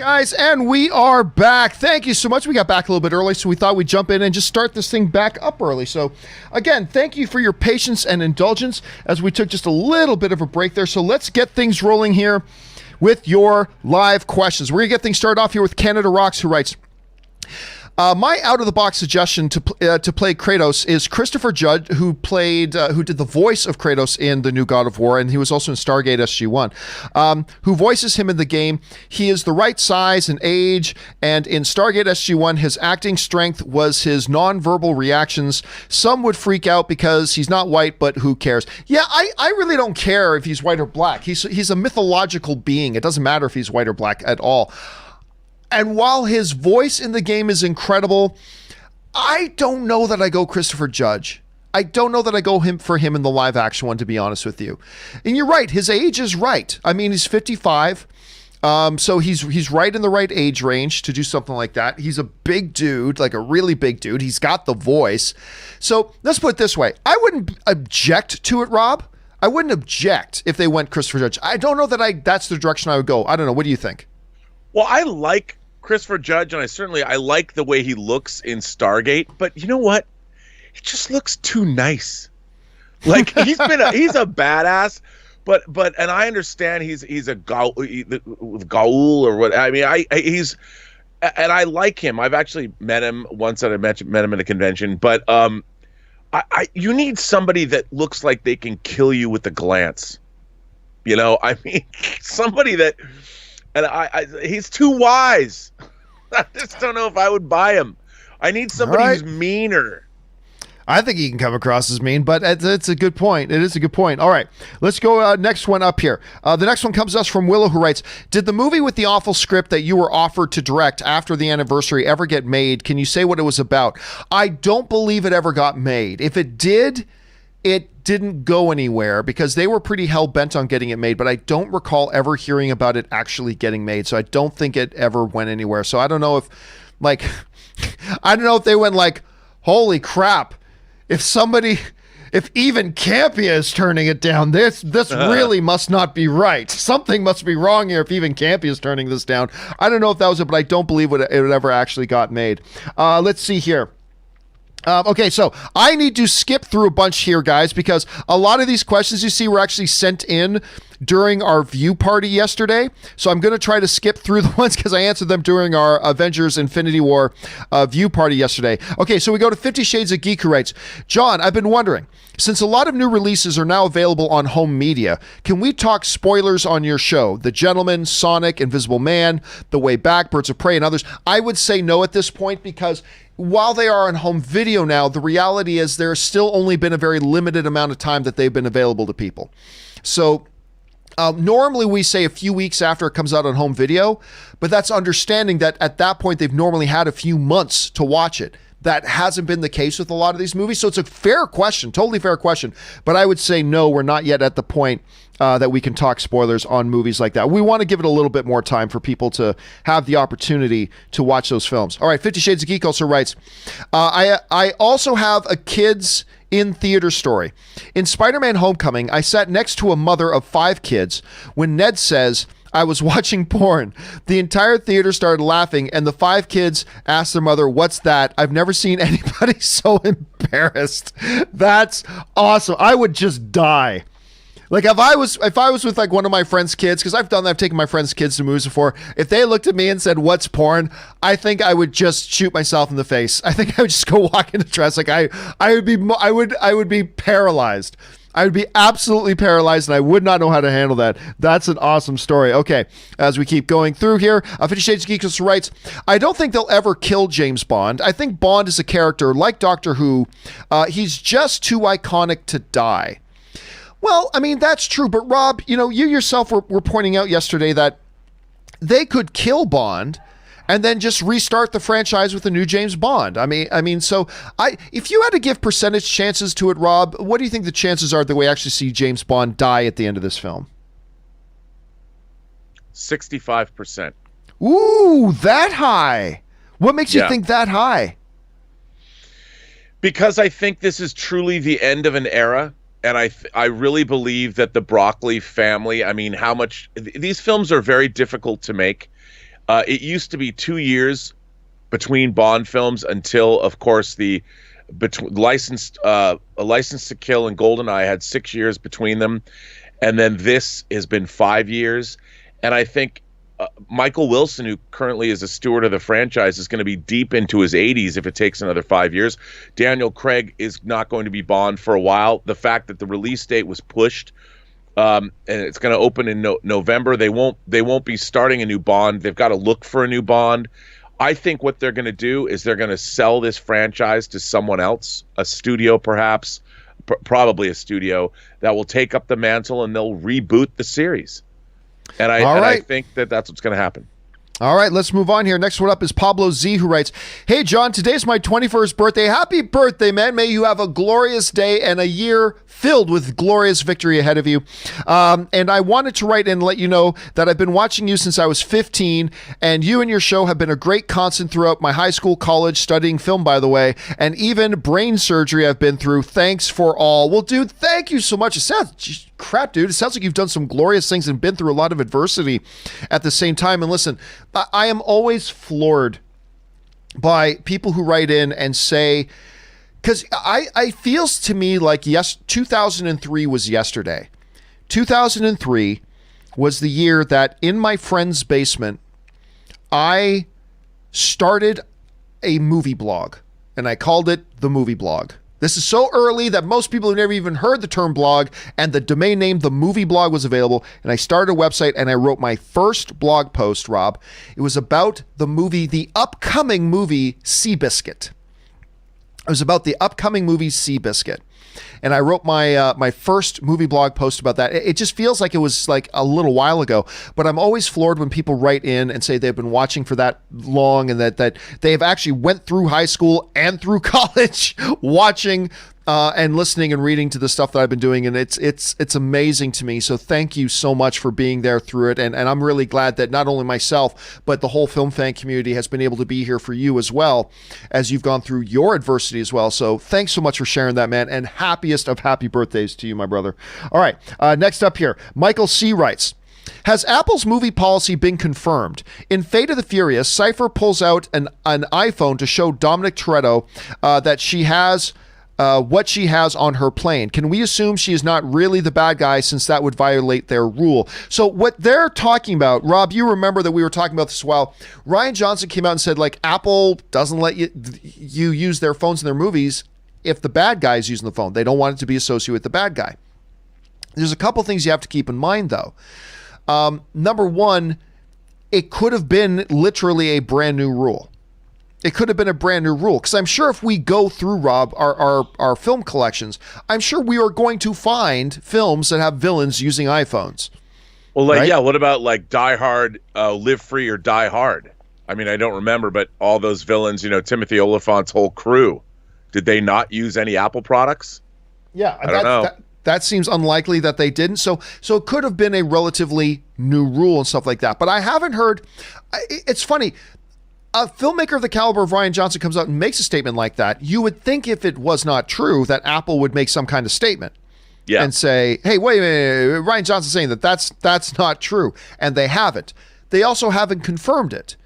Guys, and we are back. Thank you so much. We got back a little bit early, so we thought we'd jump in and just start this thing back up early. So, again, thank you for your patience and indulgence as we took just a little bit of a break there. So let's get things rolling here with your live questions. We're going to get things started off here with Canada Rocks, who writes, my out-of-the-box suggestion to play Kratos is Christopher Judge, who did the voice of Kratos in the new God of War, and he was also in Stargate SG-1, who voices him in the game. He is the right size and age, and in Stargate SG-1, his acting strength was his nonverbal reactions. Some would freak out because he's not white, but who cares? Yeah, I really don't care if he's white or black. He's a mythological being. It doesn't matter if he's white or black at all. And while his voice in the game is incredible, I don't know that I go Christopher Judge. I don't know that I go for him in the live action one, to be honest with you. And you're right, his age is right. I mean, he's 55, so he's right in the right age range to do something like that. He's a big dude, like a really big dude. He's got the voice. So let's put it this way. I wouldn't object to it, Rob. I wouldn't object if they went Christopher Judge. I don't know that that's the direction I would go. I don't know. What do you think? Well, I like Christopher Judge, and I like the way he looks in Stargate, but you know what? He just looks too nice. Like he's a badass, but and I understand he's a Gaul or what. I mean, and I like him. I've actually met him once, and I met him at a convention. But you need somebody that looks like they can kill you with a glance. You know, I mean, somebody that. And he's too wise. I just don't know if I would buy him. I need somebody who's meaner. I think he can come across as mean, but it's a good point. It is a good point. All right, let's go next one up here. The next one comes to us from Willow, who writes, did the movie with the awful script that you were offered to direct after the anniversary ever get made? Can you say what it was about? I don't believe it ever got made. If it did, it didn't go anywhere because they were pretty hell-bent on getting it made, but I don't recall ever hearing about it actually getting made, so I don't think it ever went anywhere. So I don't know if, they went like, holy crap, if even Campea is turning it down, this really must not be right. Something must be wrong here if even Campea is turning this down. I don't know if that was it, but I don't believe it ever actually got made. Let's see here. Okay, so I need to skip through a bunch here, guys, because a lot of these questions you see were actually sent in during our view party yesterday. So I'm going to try to skip through the ones because I answered them during our Avengers Infinity War view party yesterday. Okay, so we go to 50 Shades of Geek, who writes, John, I've been wondering, since a lot of new releases are now available on home media, can we talk spoilers on your show? The Gentleman, Sonic, Invisible Man, The Way Back, Birds of Prey, and others. I would say no at this point because while they are on home video now, the reality is there's still only been a very limited amount of time that they've been available to people. So normally we say a few weeks after it comes out on home video, but that's understanding that at that point they've normally had a few months to watch it. That hasn't been the case with a lot of these movies. So it's a fair question, totally fair question. But I would say no, we're not yet at the point that we can talk spoilers on movies like that. We want to give it a little bit more time for people to have the opportunity to watch those films. All right, 50 Shades of Geek also writes, I also have a kids in theater story. In Spider-Man Homecoming, I sat next to a mother of 5 kids when Ned says, I was watching porn. The entire theater started laughing, and the 5 kids asked their mother, what's that? I've never seen anybody so embarrassed. That's awesome. I would just die. Like if I was with like one of my friend's kids, because I've done that, I've taken my friend's kids to movies before. If they looked at me and said, "What's porn?" I think I would just shoot myself in the face. I think I would just go walk into dress. Like I would be paralyzed. I would be absolutely paralyzed, and I would not know how to handle that. That's an awesome story. Okay, as we keep going through here, 50 Shades of Geek writes, I don't think they'll ever kill James Bond. I think Bond is a character like Doctor Who. He's just too iconic to die. Well, I mean, that's true. But Rob, you yourself were pointing out yesterday that they could kill Bond and then just restart the franchise with a new James Bond. I mean, so if you had to give percentage chances to it, Rob, what do you think the chances are that we actually see James Bond die at the end of this film? 65%. Ooh, that high. What makes you think that high? Because I think this is truly the end of an era. And I really believe that the Broccoli family, I mean, how much these films are very difficult to make. It used to be 2 years between Bond films until, of course, the License to Kill and GoldenEye had 6 years between them, and then this has been 5 years. And I think Michael Wilson, who currently is a steward of the franchise, is going to be deep into his 80s if it takes another 5 years. Daniel Craig is not going to be Bond for a while. The fact that the release date was pushed, and it's going to open in November, they won't be starting a new Bond. They've got to look for a new Bond. I think what they're going to do is they're going to sell this franchise to someone else, a studio perhaps, probably a studio that will take up the mantle, and they'll reboot the series. And I think that's what's going to happen. All right, let's move on here. Next one up is Pablo Z, who writes, "Hey, John, today's my 21st birthday. Happy birthday, man. May you have a glorious day and a year filled with glorious victory ahead of you. And I wanted to write in and let you know that I've been watching you since I was 15, and you and your show have been a great constant throughout my high school, college, studying film, by the way, and even brain surgery I've been through. Thanks for all." Well, dude, thank you so much. It sounds... crap, dude. It sounds like you've done some glorious things and been through a lot of adversity at the same time. And listen, I am always floored by people who write in and say, because I feels to me like, yes, 2003 was yesterday. 2003 was the year that in my friend's basement, I started a movie blog, and I called it The Movie Blog. This is so early that most people have never even heard the term blog, and the domain name, The Movie Blog, was available. And I started a website, and I wrote my first blog post, Rob. It was about the upcoming movie Seabiscuit. It was about the upcoming movie Seabiscuit. And I wrote my first movie blog post about that. It just feels like it was like a little while ago, but I'm always floored when people write in and say they've been watching for that long, and that they have actually went through high school and through college watching and listening and reading to the stuff that I've been doing. And it's amazing to me. So thank you so much for being there through it. And I'm really glad that not only myself, but the whole film fan community has been able to be here for you as well, as you've gone through your adversity as well. So thanks so much for sharing that, man. And happiest of happy birthdays to you, my brother. All right. Next up here, Michael C. writes, "Has Apple's movie policy been confirmed? In Fate of the Furious, Cypher pulls out an iPhone to show Dominic Toretto that she has what she has on her plane. Can we assume she is not really the bad guy, since that would violate their rule?" So what they're talking about, Rob, you remember that we were talking about this while Rian Johnson came out and said, like, Apple doesn't let you use their phones in their movies if the bad guy is using the phone. They don't want it to be associated with the bad guy. There's a couple things you have to keep in mind, though. Number one, it could have been literally a brand new rule. It could have been a brand new rule, because I'm sure if we go through, Rob, our film collections, I'm sure we are going to find films that have villains using iPhones. Well, like, right? Yeah, what about like Die Hard, Live Free, or Die Hard? I mean, I don't remember, but all those villains, Timothy Olyphant's whole crew, did they not use any Apple products? Yeah, I don't know. That seems unlikely that they didn't. So it could have been a relatively new rule and stuff like that. But I haven't heard. It's funny. A filmmaker of the caliber of Rian Johnson comes out and makes a statement like that. You would think if it was not true that Apple would make some kind of statement, and say, "Hey, wait a minute, Rian Johnson's saying that's not true," and they haven't. They also haven't confirmed it.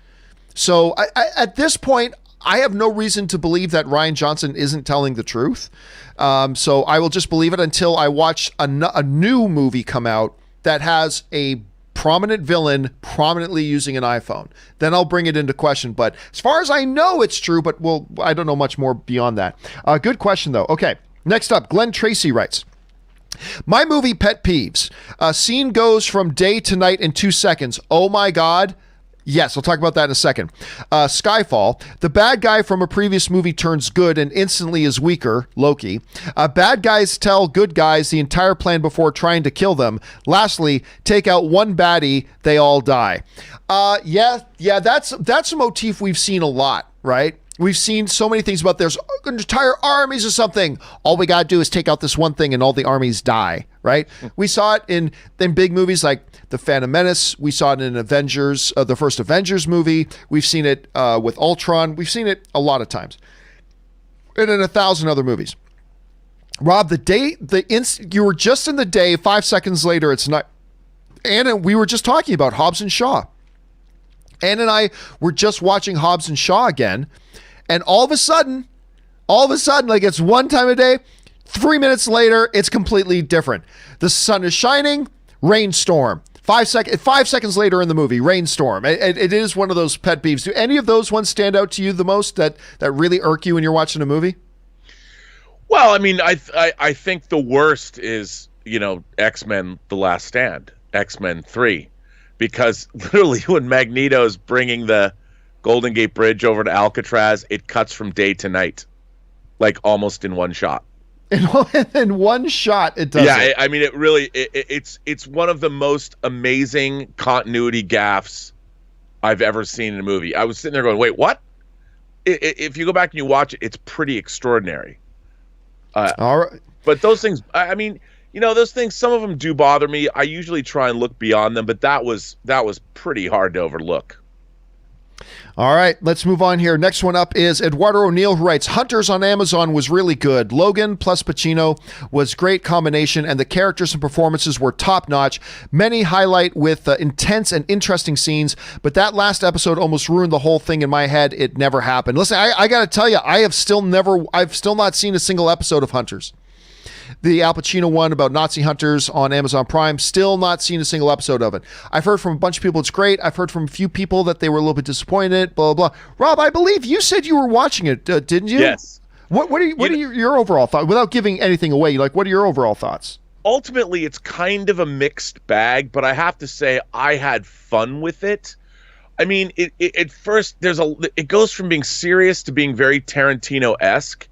So at this point, I have no reason to believe that Rian Johnson isn't telling the truth. So I will just believe it until I watch a new movie come out that has a prominent villain prominently using an iPhone. Then I'll bring it into question. But as far as I know, it's true, but I don't know much more beyond that. Good question, though. Okay, next up, Glenn Tracy writes, "My movie pet peeves. A scene goes from day to night in 2 seconds. Oh my God. Yes, I'll talk about that in a second. Skyfall. The bad guy from a previous movie turns good and instantly is weaker. Loki. Bad guys tell good guys the entire plan before trying to kill them. Lastly, take out one baddie, they all die." Yeah, that's a motif we've seen a lot, right? We've seen so many things about there's entire armies or something. All we got to do is take out this one thing and all the armies die, right? We saw it in big movies like The Phantom Menace. We saw it in Avengers, the first Avengers movie. We've seen it with Ultron. We've seen it a lot of times. And in 1,000 other movies. Rob, you were just in the day, 5 seconds later, it's not. And we were just talking about Hobbs and Shaw. Ann and I were just watching Hobbs and Shaw again, and all of a sudden, like it's one time a day, 3 minutes later, it's completely different. The sun is shining, rainstorm. 5 seconds later in the movie, rainstorm. It is one of those pet peeves. Do any of those ones stand out to you the most that really irk you when you're watching a movie? Well, I mean, I think the worst is, X-Men: The Last Stand, X-Men 3, because literally when Magneto's bringing the Golden Gate Bridge over to Alcatraz, it cuts from day to night, like almost in one shot. In one shot, it does. Yeah, I mean, it really it's one of the most amazing continuity gaffes I've ever seen in a movie. I was sitting there going, "Wait, what?" If you go back and you watch it, it's pretty extraordinary. All right, but those things, I mean, those things. Some of them do bother me. I usually try and look beyond them, but that was pretty hard to overlook. All right, let's move on here. Next one up is Eduardo O'Neill, who writes, Hunters on Amazon was really good. Logan plus Pacino was great combination, and the characters and performances were top-notch. Many highlight with intense and interesting scenes, but that last episode almost ruined the whole thing in my head. It never happened. Listen, I got to tell you, I've still not seen a single episode of Hunters. The Al Pacino one about Nazi hunters on Amazon Prime, still not seen a single episode of it. I've heard from a bunch of people it's great. I've heard from a few people that they were a little bit disappointed, blah, blah, blah. Rob, I believe you said you were watching it, didn't you? Yes. What are your overall thoughts? Without giving anything away, what are your overall thoughts? Ultimately, it's kind of a mixed bag, but I have to say I had fun with it. I mean, at first, it goes from being serious to being very Tarantino-esque.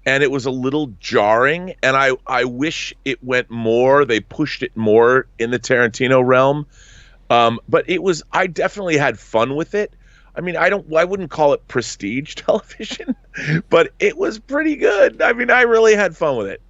And it was a little jarring, and I wish it went more. They pushed it more in the Tarantino realm, but I definitely had fun with it. I mean, I wouldn't call it prestige television, but it was pretty good. I mean, I really had fun with it.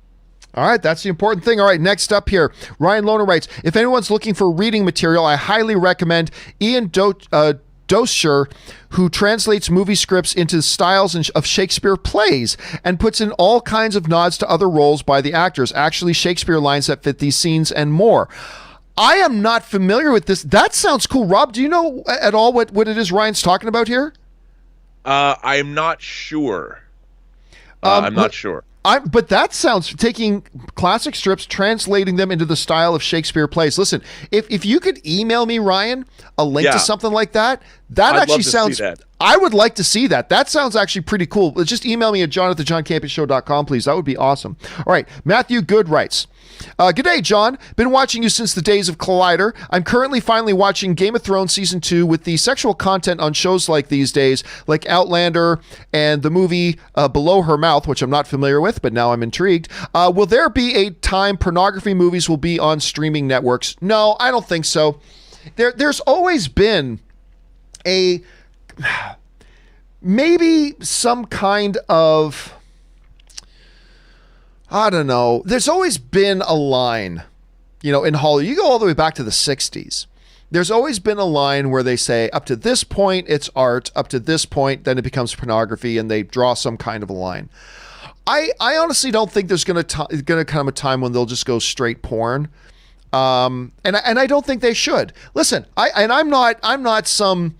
All right, that's the important thing. All right, next up here, Ryan Lohner writes, if anyone's looking for reading material, I highly recommend Ian Doescher, who translates movie scripts into styles of Shakespeare plays and puts in all kinds of nods to other roles by the actors, actually Shakespeare lines that fit these scenes and more. I am not familiar with this. That sounds cool. Rob, do you know at all what it is Ryan's talking about here? I'm not sure. I'm not sure. But that sounds, taking classic strips, translating them into the style of Shakespeare plays. Listen, if you could email me, Ryan, a link to something like that, I'd actually sounds. I would like to see that. That sounds actually pretty cool. Just email me at john@thejohncampeashow.com, please. That would be awesome. All right, Matthew Good writes, good day, John. Been watching you since the days of Collider. I'm currently finally watching Game of Thrones Season 2 with the sexual content on shows like these days, like Outlander and the movie Below Her Mouth, which I'm not familiar with, but now I'm intrigued. Will there be a time pornography movies will be on streaming networks? No, I don't think so. There's always been maybe some kind of, I don't know. There's always been a line, in Hollywood. You go all the way back to the 60s. There's always been a line where they say, up to this point, it's art. Up to this point, then it becomes pornography, and they draw some kind of a line. I honestly don't think there's going to come a time when they'll just go straight porn. And I don't think they should. Listen, I'm not some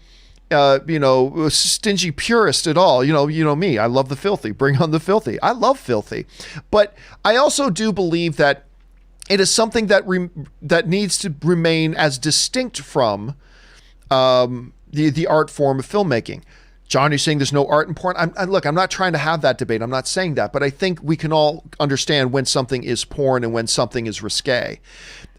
stingy purist at all. You know me. I love the filthy. Bring on the filthy. I love filthy. But I also do believe that it is something that needs to remain as distinct from the art form of filmmaking. John, you're saying there's no art in porn? Look, I'm not trying to have that debate. I'm not saying that. But I think we can all understand when something is porn and when something is risque.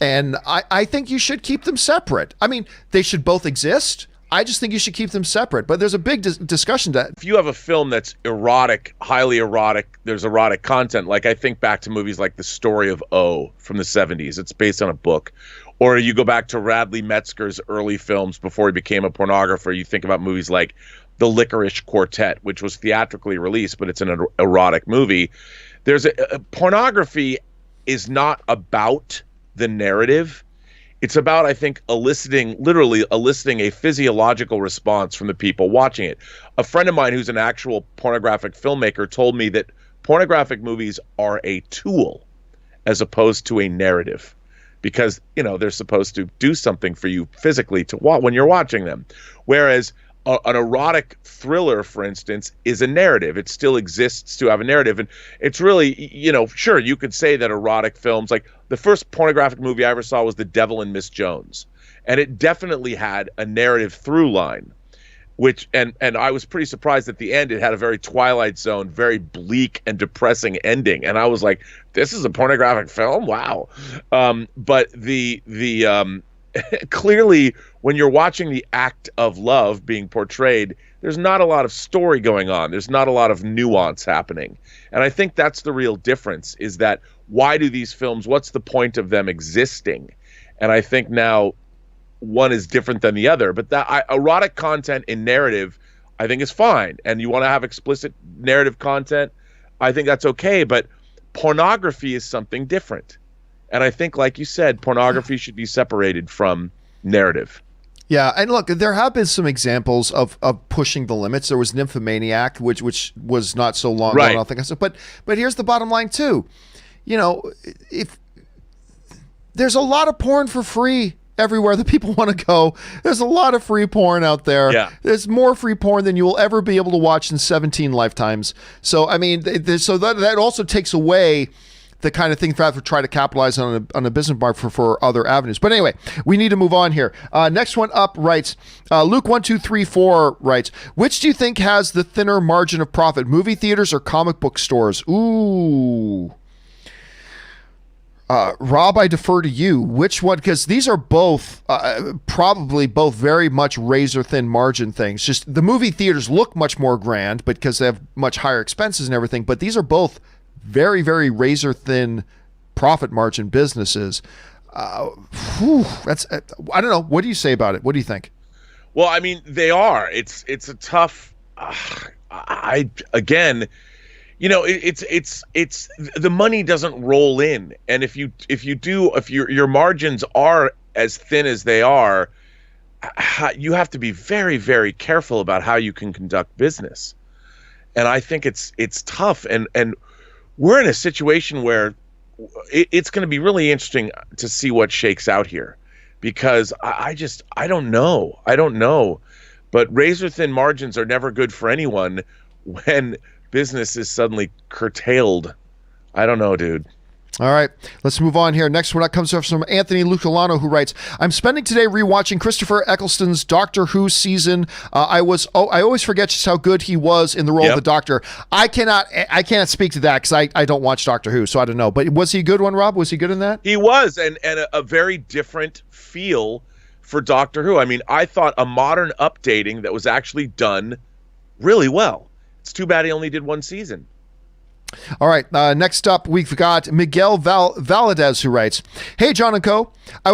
And I think you should keep them separate. I mean, they should both exist. I just think you should keep them separate. But there's a big discussion that if you have a film that's erotic, highly erotic, there's erotic content. Like I think back to movies like The Story of O from the 70s. It's based on a book. Or you go back to Radley Metzger's early films before he became a pornographer. You think about movies like The Licorice Quartet, which was theatrically released, but it's an erotic movie. There's pornography is not about the narrative. It's about, I think, literally eliciting a physiological response from the people watching it. A friend of mine who's an actual pornographic filmmaker told me that pornographic movies are a tool as opposed to a narrative, because, they're supposed to do something for you physically when you're watching them. Whereas an erotic thriller, for instance, is a narrative. It still exists to have a narrative. And it's really, sure, you could say that erotic films, like the first pornographic movie I ever saw was The Devil and Miss Jones. And it definitely had a narrative through line, which, and I was pretty surprised at the end. It had a very Twilight Zone, very bleak and depressing ending. And I was like, this is a pornographic film? Wow. But the clearly, when you're watching the act of love being portrayed, there's not a lot of story going on. There's not a lot of nuance happening. And I think that's the real difference, is that why do these films, what's the point of them existing? And I think now one is different than the other. But that erotic content in narrative, I think, is fine. And you want to have explicit narrative content, I think that's okay. But pornography is something different. And I think, like you said, pornography should be separated from narrative. Yeah, and look, there have been some examples of pushing the limits. There was Nymphomaniac, which was not so long ago, I don't think I said. But here's the bottom line too. If there's a lot of porn for free everywhere that people want to go. There's a lot of free porn out there. Yeah. There's more free porn than you will ever be able to watch in 17 lifetimes. So, I mean, so that also takes away the kind of thing for try to capitalize on a business market for other avenues. But anyway, we need to move on here. Next one up writes, Luke1234 writes, which do you think has the thinner margin of profit, movie theaters or comic book stores? Ooh. Rob, I defer to you. Which one? Because these are both probably both very much razor thin margin things. Just the movie theaters look much more grand, but because they have much higher expenses and everything. But these are both very, very razor thin profit margin businesses. That's I don't know. What do you say about it? What do you think? Well, I mean, they are. It's a tough. Again. It's the money doesn't roll in, and if your margins are as thin as they are, you have to be very, very careful about how you can conduct business. And I think it's tough, and we're in a situation where it's going to be really interesting to see what shakes out here, because I don't know, but razor thin margins are never good for anyone when business is suddenly curtailed. I don't know, dude. All right, let's move on here. Next one comes from Anthony Luculano, who writes, I'm spending today rewatching Christopher Eccleston's Doctor Who season. I always forget just how good he was in the role of the Doctor. I cannot speak to that because I don't watch Doctor Who, so I don't know. But was he a good one, Rob? Was he good in that? He was, and a very different feel for Doctor Who. I mean, I thought a modern updating that was actually done really well. It's too bad he only did one season. All right, next up, we've got Miguel Valadez, who writes, Hey, John and Co. I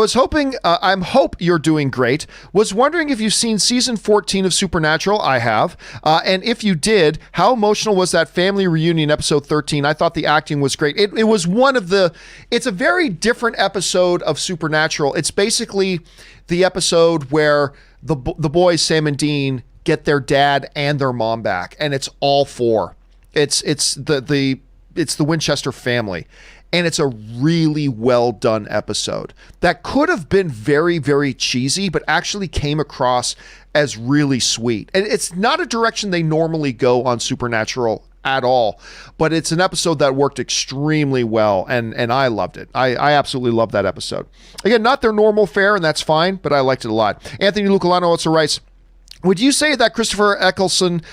hope you're doing great. Was wondering if you've seen season 14 of Supernatural. I have. And if you did, how emotional was that family reunion episode 13? I thought the acting was great. It was it's a very different episode of Supernatural. It's basically the episode where the boys, Sam and Dean, get their dad and their mom back, and it's all four. It's the Winchester family, and it's a really well done episode that could have been very, very cheesy, but actually came across as really sweet. And it's not a direction they normally go on Supernatural at all, but it's an episode that worked extremely well, and I loved it. I absolutely loved that episode. Again, not their normal fare, and that's fine, but I liked it a lot. Anthony Luculano also writes, would you say that Christopher Eccleston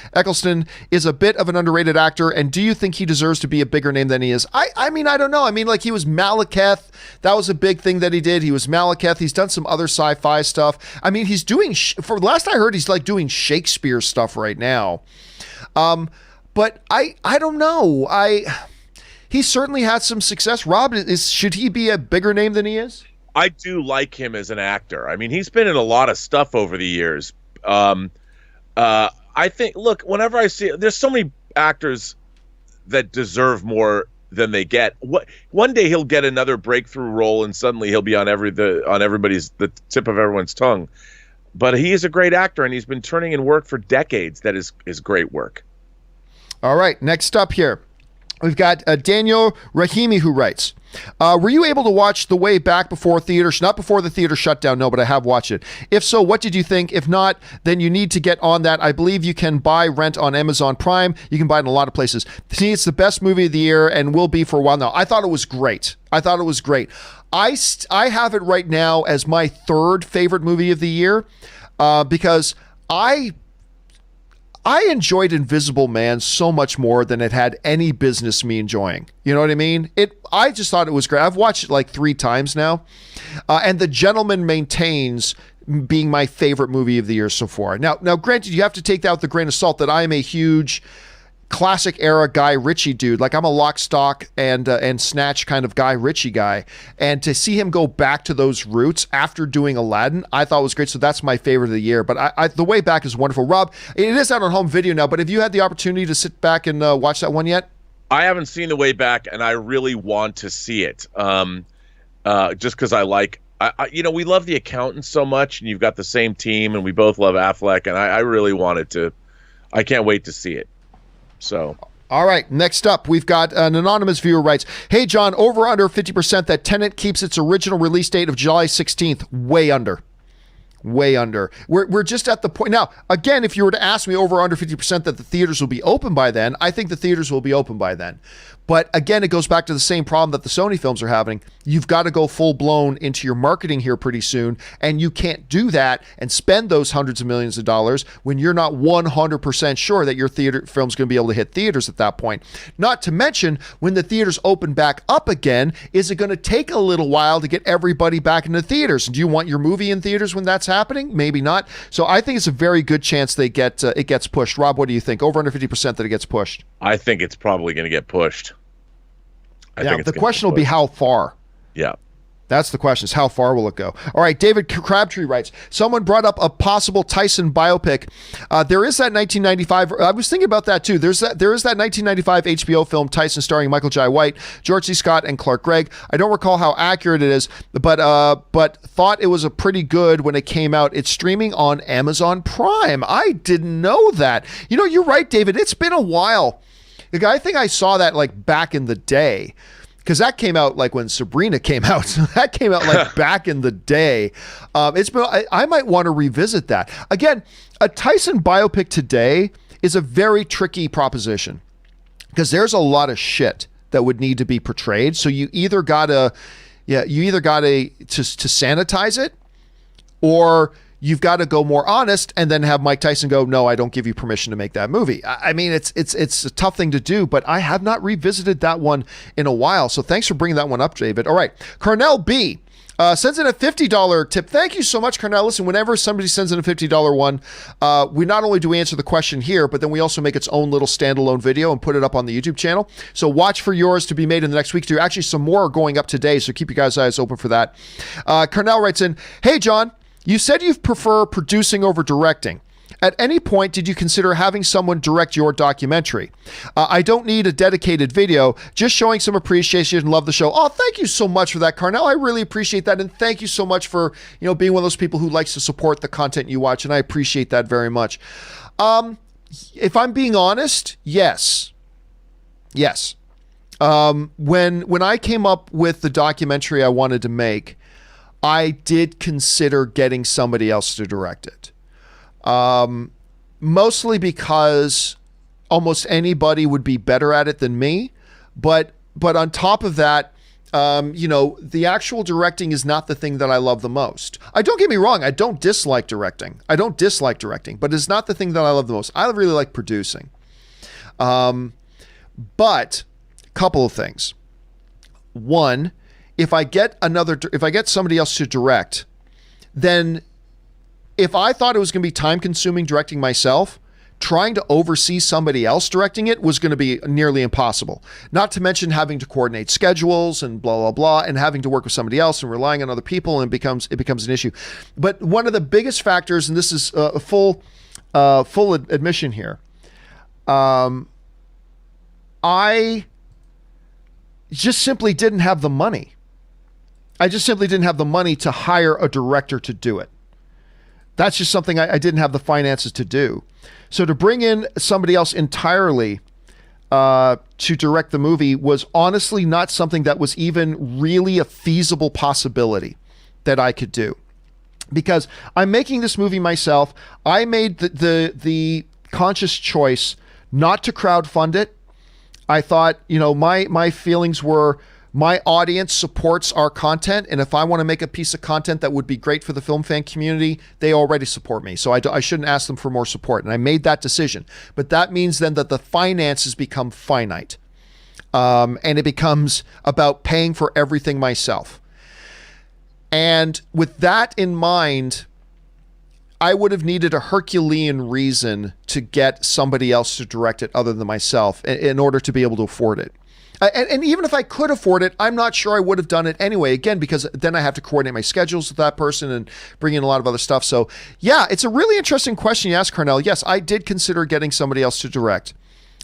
is a bit of an underrated actor, and do you think he deserves to be a bigger name than he is? I mean, I don't know. I mean, like, he was Malekith. That was a big thing that he did. He was Malekith. He's done some other sci-fi stuff. I mean, he's doing, for last I heard, he's like doing Shakespeare stuff right now. But I don't know. He certainly had some success. Rob, should he be a bigger name than he is? I do like him as an actor. I mean, he's been in a lot of stuff over the years. I think, look, whenever I see, there's so many actors that deserve more than they get. One day he'll get another breakthrough role, and suddenly he'll be on the tip of everyone's tongue. But he is a great actor, and he's been turning in work for decades. That is great work. All right, next up here. We've got Daniel Rahimi who writes, were you able to watch The Way Back before theaters? Not before the theater shut down, no, but I have watched it. If so, what did you think? If not, then you need to get on that. I believe you can buy Rent on Amazon Prime. You can buy it in a lot of places. To me, it's the best movie of the year and will be for a while now. I thought it was great. I have it right now as my third favorite movie of the year because I enjoyed Invisible Man so much more than it had any business me enjoying. You know what I mean? I just thought it was great. I've watched it like 3 times now. And The Gentleman maintains being my favorite movie of the year so far. Now, granted, you have to take that with a grain of salt that I am a huge classic era Guy Ritchie dude. Like I'm a Lock, Stock and Snatch kind of Guy Ritchie guy. And to see him go back to those roots after doing Aladdin, I thought was great. So that's my favorite of the year. But The Way Back is wonderful. Rob, it is out on home video now, but have you had the opportunity to sit back and watch that one yet? I haven't seen The Way Back, and I really want to see it. Just because I like, we love The Accountant so much, and you've got the same team, and we both love Affleck, and I really wanted to. I can't wait to see it. So, all right, next up, we've got an anonymous viewer writes, hey, John, over under 50% that Tenet keeps its original release date of July 16th. Way under. We're just at the point. Now, again, if you were to ask me over under 50% that the theaters will be open by then, I think the theaters will be open by then. But again, it goes back to the same problem that the Sony films are having. You've got to go full blown into your marketing here pretty soon. And you can't do that and spend those hundreds of millions of dollars when you're not 100% sure that your theater film's going to be able to hit theaters at that point. Not to mention, when the theaters open back up again, is it going to take a little while to get everybody back into theaters? Do you want your movie in theaters when that's happening? Maybe not. So I think it's a very good chance it gets pushed. Rob, what do you think? Over under 50% that it gets pushed? I think it's probably going to get pushed. Yeah, the question will be how far. Yeah. That's the question, is how far will it go? All right, David Crabtree writes, someone brought up a possible Tyson biopic. There is that 1995, I was thinking about that too. There is that 1995 HBO film, Tyson, starring Michael Jai White, George C. Scott, and Clark Gregg. I don't recall how accurate it is, but thought it was a pretty good when it came out. It's streaming on Amazon Prime. I didn't know that. You're right, David. It's been a while. I think I saw that like back in the day, because that came out like when Sabrina came out. So that came out like back in the day. I might want to revisit that. Again, a Tyson biopic today is a very tricky proposition because there's a lot of shit that would need to be portrayed. So you either gotta sanitize it, or you've got to go more honest and then have Mike Tyson go, no, I don't give you permission to make that movie. I mean, it's a tough thing to do, but I have not revisited that one in a while. So thanks for bringing that one up, David. All right. Carnell B sends in a $50 tip. Thank you so much, Carnell. Listen, whenever somebody sends in a $50 one, we not only do we answer the question here, but then we also make its own little standalone video and put it up on the YouTube channel. So watch for yours to be made in the next week too. Actually, some more are going up today, so keep your guys' eyes open for that. Carnell writes in, hey, John, you said you prefer producing over directing. At any point, did you consider having someone direct your documentary? I don't need a dedicated video, just showing some appreciation and love the show. Oh, thank you so much for that, Carnell. I really appreciate that. And thank you so much for, being one of those people who likes to support the content you watch. And I appreciate that very much. If I'm being honest, yes. When I came up with the documentary I wanted to make, I did consider getting somebody else to direct it. Mostly because almost anybody would be better at it than me. But on top of that, the actual directing is not the thing that I love the most. Don't get me wrong. I don't dislike directing, but it's not the thing that I love the most. I really like producing. But couple of things. One, if I get somebody else to direct, then if I thought it was going to be time consuming directing myself, trying to oversee somebody else directing it was going to be nearly impossible. Not to mention having to coordinate schedules and blah, blah, blah, and having to work with somebody else and relying on other people, and it becomes an issue. But one of the biggest factors, and this is a full admission here, I just simply didn't have the money. I just simply didn't have the money to hire a director to do it. That's just something I didn't have the finances to do. So to bring in somebody else entirely to direct the movie was honestly not something that was even really a feasible possibility that I could do. Because I'm making this movie myself. I made the conscious choice not to crowdfund it. I thought, my feelings were, my audience supports our content, and if I want to make a piece of content that would be great for the film fan community, they already support me. So I shouldn't ask them for more support, and I made that decision. But that means then that the finances become finite, and it becomes about paying for everything myself. And with that in mind, I would have needed a Herculean reason to get somebody else to direct it other than myself in order to be able to afford it. And even if I could afford it, I'm not sure I would have done it anyway, again, because then I have to coordinate my schedules with that person and bring in a lot of other stuff. So yeah, it's a really interesting question you asked, Carnell. Yes, I did consider getting somebody else to direct,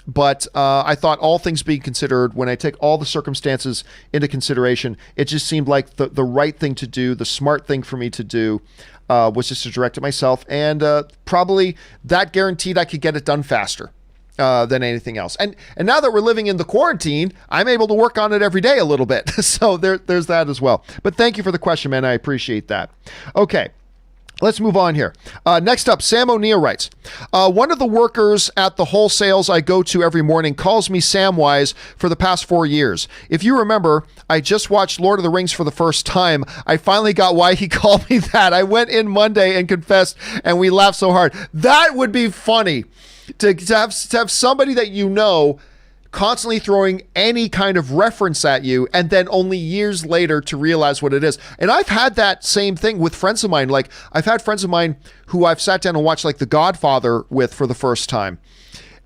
but I thought, all things being considered, when I take all the circumstances into consideration, it just seemed like the right thing to do, the smart thing for me to do, was just to direct it myself. And probably that guaranteed I could get it done faster than anything else. And now that we're living in the quarantine, I'm able to work on it every day a little bit. So there's that as well. But thank you for the question, man. I appreciate that. Okay. Let's move on here. Next up, Sam O'Neill writes, one of the workers at the wholesales I go to every morning calls me Samwise for the past 4 years. If you remember, I just watched Lord of the Rings for the first time. I finally got why he called me that. I went in Monday and confessed, and we laughed so hard. That would be funny to have somebody that constantly throwing any kind of reference at you, and then only years later to realize what it is. And I've had that same thing with friends of mine. Like, I've had friends of mine who I've sat down and watched like The Godfather with for the first time.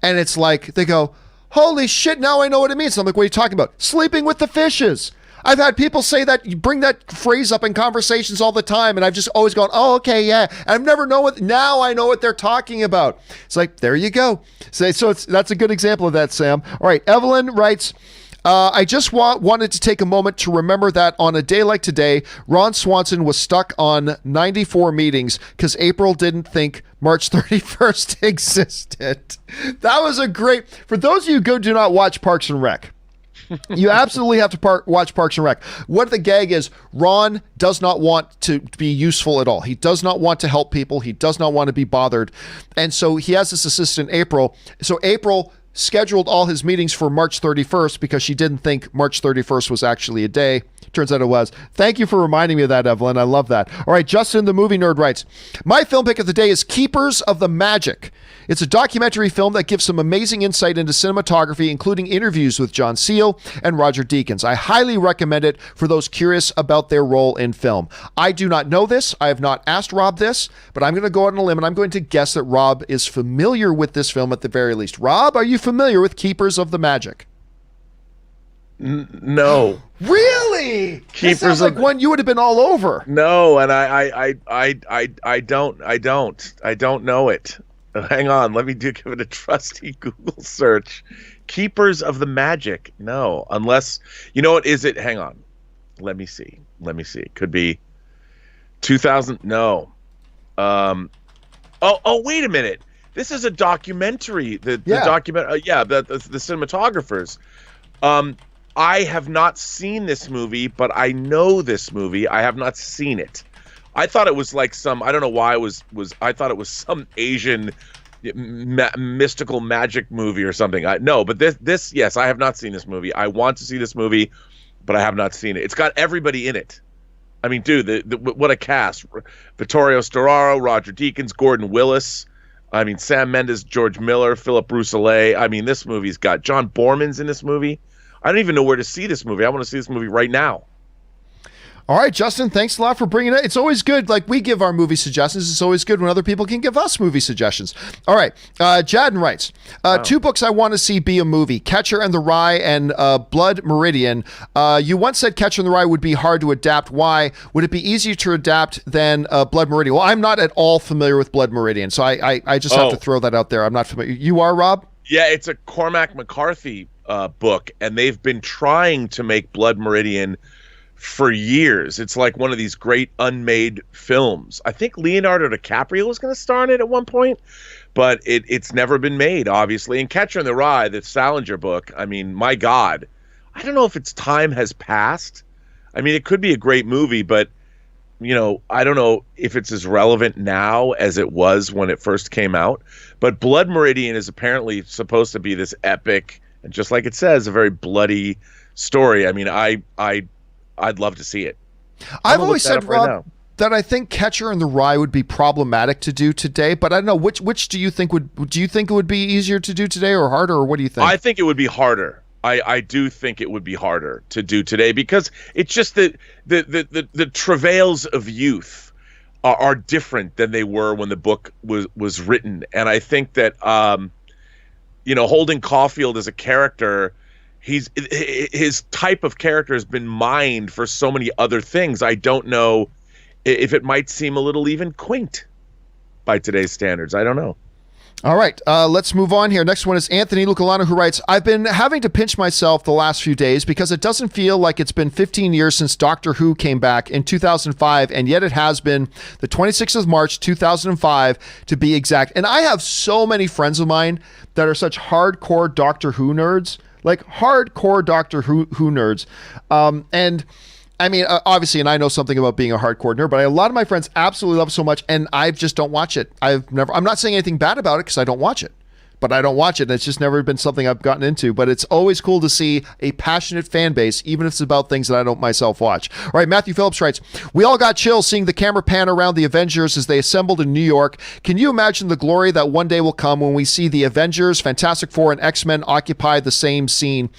And it's like, they go, holy shit, now I know what it means. I'm like, what are you talking about? Sleeping with the fishes. I've had people say that, you bring that phrase up in conversations all the time, and I've just always gone, oh, okay, yeah. And now I know what they're talking about. It's like, there you go. So that's a good example of that, Sam. All right, Evelyn writes, I just wanted to take a moment to remember that on a day like today, Ron Swanson was stuck on 94 meetings because April didn't think March 31st existed. That was for those of you who do not watch Parks and Rec, you absolutely have to watch Parks and Rec. What the gag is, Ron does not want to be useful at all. He does not want to help people. He does not want to be bothered. And so he has this assistant, April. So April scheduled all his meetings for March 31st because she didn't think March 31st was actually a day. Turns out it was. Thank you for reminding me of that, Evelyn. I love that. All right, Justin, the movie nerd, writes, my film pick of the day is Keepers of the Magic. It's a documentary film that gives some amazing insight into cinematography, including interviews with John Seale and Roger Deakins. I highly recommend it for those curious about their role in film. I do not know this. I have not asked Rob this, but I'm going to go out on a limb and I'm going to guess that Rob is familiar with this film at the very least. Rob, are you familiar with Keepers of the Magic? No. Really? Keepers sounds like one you would have been all over. No, and I don't know it. Hang on, let me give it a trusty Google search. Keepers of the Magic. No, unless what is it? Hang on. Let me see. Could be 2000. No. Oh, wait a minute. This is a documentary. The cinematographers. I have not seen this movie, but I know this movie. I have not seen it. I thought it was like I don't know why I thought it was some Asian mystical magic movie or something. No, but this, yes, I have not seen this movie. I want to see this movie, but I have not seen it. It's got everybody in it. I mean, dude, what a cast. Vittorio Storaro, Roger Deakins, Gordon Willis. I mean, Sam Mendes, George Miller, Philip Rousselet. I mean, this movie's got John Borman's in this movie. I don't even know where to see this movie. I want to see this movie right now. All right, Justin, thanks a lot for bringing it. It's always good. Like, we give our movie suggestions. It's always good when other people can give us movie suggestions. All right. Jadden writes, two books I want to see be a movie, Catcher in the Rye and Blood Meridian. You once said Catcher in the Rye would be hard to adapt. Why? Would it be easier to adapt than Blood Meridian? Well, I'm not at all familiar with Blood Meridian, so I just have to throw that out there. I'm not familiar. You are, Rob? Yeah, it's a Cormac McCarthy book, and they've been trying to make Blood Meridian for years. It's like one of these great unmade films. I think Leonardo DiCaprio was going to star in it at one point, but it's never been made, obviously. And Catcher in the Rye, the Salinger book, I mean, my God, I don't know if its time has passed. I mean, it could be a great movie, but I don't know if it's as relevant now as it was when it first came out. But Blood Meridian is apparently supposed to be this epic, and just like it says, a very bloody story. I mean, I'd love to see it. I've always said, Rob, that I think Catcher in the Rye would be problematic to do today, but I don't know which do you think it would be easier to do today or harder, or what do you think? I think it would be harder. I do think it would be harder to do today because it's just that the travails of youth are different than they were when the book was written. And I think that Holden Caulfield as a character, his type of character has been mined for so many other things. I don't know if it might seem a little even quaint by today's standards. I don't know. All right, let's move on here. Next one is Anthony Lucalano, who writes, I've been having to pinch myself the last few days because it doesn't feel like it's been 15 years since Doctor Who came back in 2005, and yet it has been the 26th of March, 2005, to be exact. And I have so many friends of mine that are such hardcore Doctor Who nerds, like hardcore Doctor Who nerds. And I mean, obviously, and I know something about being a hardcore nerd, but a lot of my friends absolutely love it so much, and I just don't watch it. I'm not saying anything bad about it because I don't watch it, but I don't watch it, and it's just never been something I've gotten into. But it's always cool to see a passionate fan base, even if it's about things that I don't myself watch. All right, Matthew Phillips writes, we all got chills seeing the camera pan around the Avengers as they assembled in New York. Can you imagine the glory that one day will come when we see the Avengers, Fantastic Four, and X-Men occupy the same scene?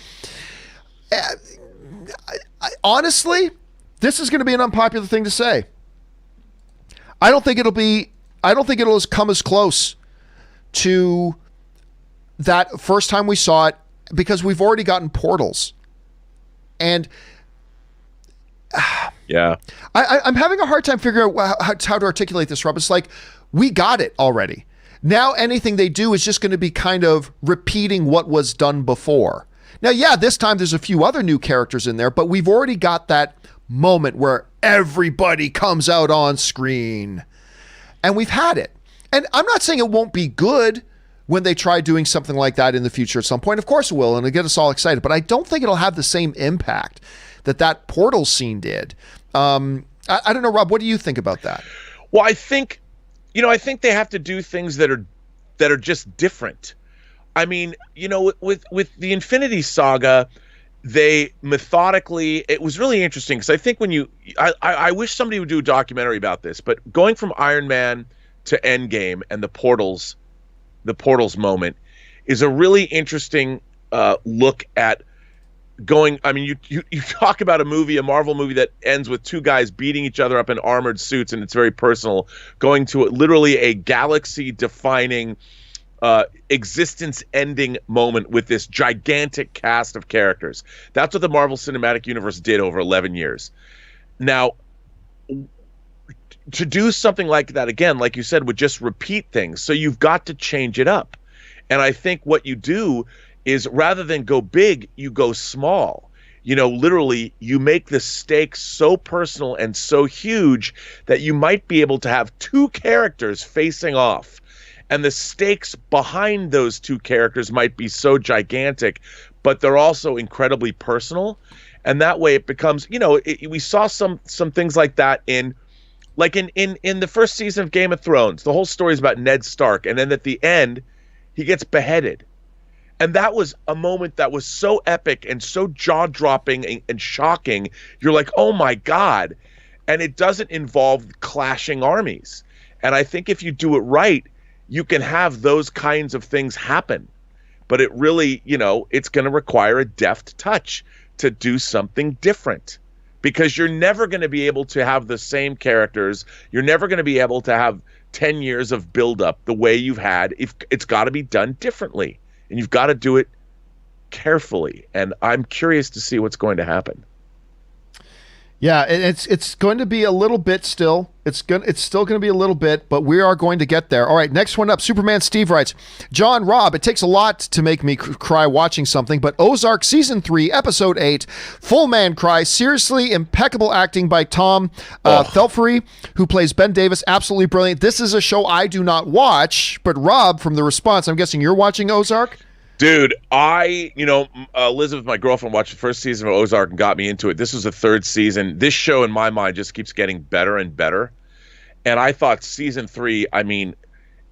Honestly, this is going to be an unpopular thing to say. I don't think it'll come as close to that first time we saw it because we've already gotten portals. And yeah, I'm having a hard time figuring out how to articulate this, Rob. It's like, we got it already. Now anything they do is just going to be kind of repeating what was done before. Now, yeah, this time there's a few other new characters in there, but we've already got that moment where everybody comes out on screen. And we've had it. And I'm not saying it won't be good when they try doing something like that in the future at some point. Of course it will, and it'll get us all excited. But I don't think it'll have the same impact that portal scene did. I don't know, Rob, what do you think about that? Well, I think they have to do things that are just different. I mean, with the Infinity Saga, they methodically, it was really interesting because I think when I wish somebody would do a documentary about this, but going from Iron Man to Endgame and the portals moment is a really interesting look at going. I mean, you talk about a Marvel movie that ends with two guys beating each other up in armored suits, and it's very personal, going to literally a galaxy defining existence-ending moment with this gigantic cast of characters. That's what the Marvel Cinematic Universe did over 11 years. Now, to do something like that again, like you said, would just repeat things. So you've got to change it up. And I think what you do is, rather than go big, you go small. Literally, you make the stakes so personal and so huge that you might be able to have two characters facing off. And the stakes behind those two characters might be so gigantic, but they're also incredibly personal. And that way it becomes, we saw some things like that in the first season of Game of Thrones. The whole story is about Ned Stark. And then at the end, he gets beheaded. And that was a moment that was so epic and so jaw-dropping and shocking. You're like, oh my God. And it doesn't involve clashing armies. And I think if you do it right, you can have those kinds of things happen. But it really, it's going to require a deft touch to do something different, because you're never going to be able to have the same characters. You're never going to be able to have 10 years of buildup the way you've had. If it's got to be done differently, and you've got to do it carefully. And I'm curious to see what's going to happen. Yeah, it's going to be a little bit still. It's still gonna be a little bit, but we are going to get there. All right, next one up. Superman Steve writes, John, Rob, it takes a lot to make me cry watching something, but Ozark season 3, episode 8, full man cry. Seriously, impeccable acting by Tom Thelfry, who plays Ben Davis. Absolutely brilliant. This is a show I do not watch, but Rob, from the response, I'm guessing you're watching Ozark. Dude, Elizabeth, my girlfriend, watched the first season of Ozark and got me into it. This was the 3rd season. This show, in my mind, just keeps getting better and better. And I thought season 3, I mean,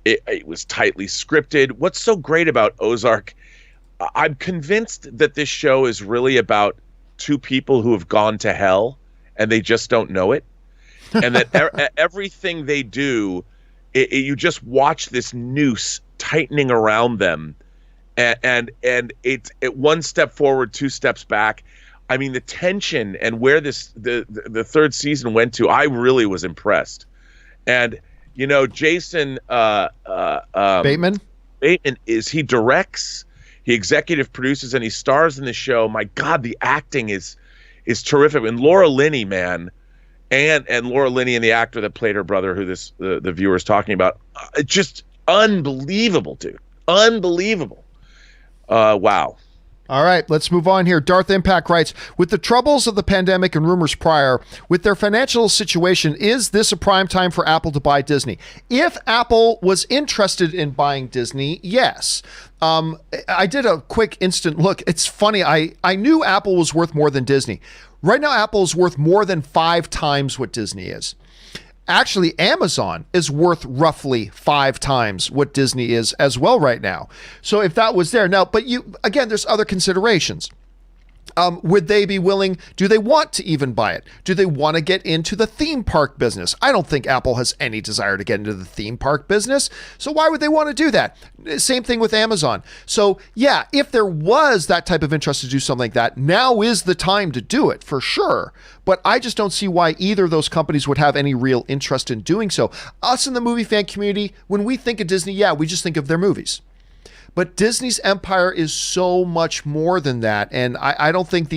it was tightly scripted. What's so great about Ozark, I'm convinced that this show is really about 2 people who have gone to hell and they just don't know it. And that everything they do, you just watch this noose tightening around them. And it's one step forward, 2 steps back. I mean, the tension and where the 3rd season went to, I really was impressed. And Jason Bateman he directs, he executive produces, and he stars in the show. My God, the acting is terrific. And Laura Linney, man, and Laura Linney and the actor that played her brother, who the viewer is talking about, just unbelievable, dude, unbelievable. Wow. All right, let's move on here. Darth Impact writes, with the troubles of the pandemic and rumors prior, with their financial situation, is this a prime time for Apple to buy Disney? If Apple was interested in buying Disney, yes. I did a quick instant look. It's funny. I knew Apple was worth more than Disney. Right now, Apple is worth more than 5 times what Disney is. Actually, Amazon is worth roughly 5 times what Disney is as well right now. So if that was there now, but there's other considerations. Would they be willing? Do they want to even buy it? Do they want to get into the theme park business? I don't think Apple has any desire to get into the theme park business. So why would they want to do that? Same thing with Amazon. So yeah, if there was that type of interest to do something like that, now is the time to do it for sure. But I just don't see why either of those companies would have any real interest in doing so. Us in the movie fan community, when we think of Disney, yeah, we just think of their movies. But Disney's empire is so much more than that, and I don't think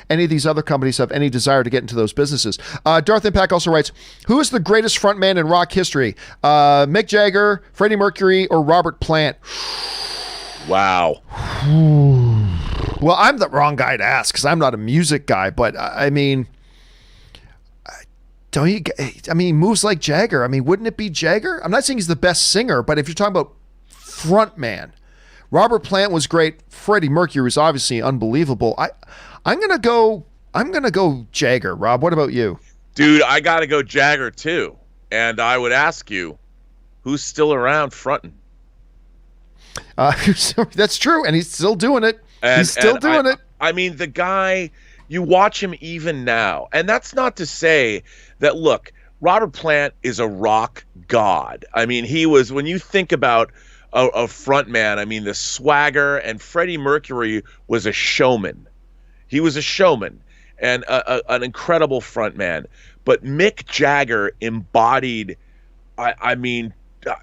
any of these other companies have any desire to get into those businesses. Darth Impact also writes, who is the greatest frontman in rock history? Mick Jagger, Freddie Mercury, or Robert Plant? Wow. Well, I'm the wrong guy to ask because I'm not a music guy, but I mean, moves like Jagger. I mean, wouldn't it be Jagger? I'm not saying he's the best singer, but if you're talking about frontman, Robert Plant was great. Freddie Mercury was obviously unbelievable. I'm gonna go Jagger. Rob, what about you? Dude, I gotta go Jagger too. And I would ask you, who's still around fronting? That's true, and he's still doing it. He's still doing it. I mean, the guy, you watch him even now, and that's not to say that. Look, Robert Plant is a rock god. I mean, he was, when you think about a front man, I mean, the swagger, and Freddie Mercury was a showman. He was a showman and an incredible front man. But Mick Jagger embodied, I mean,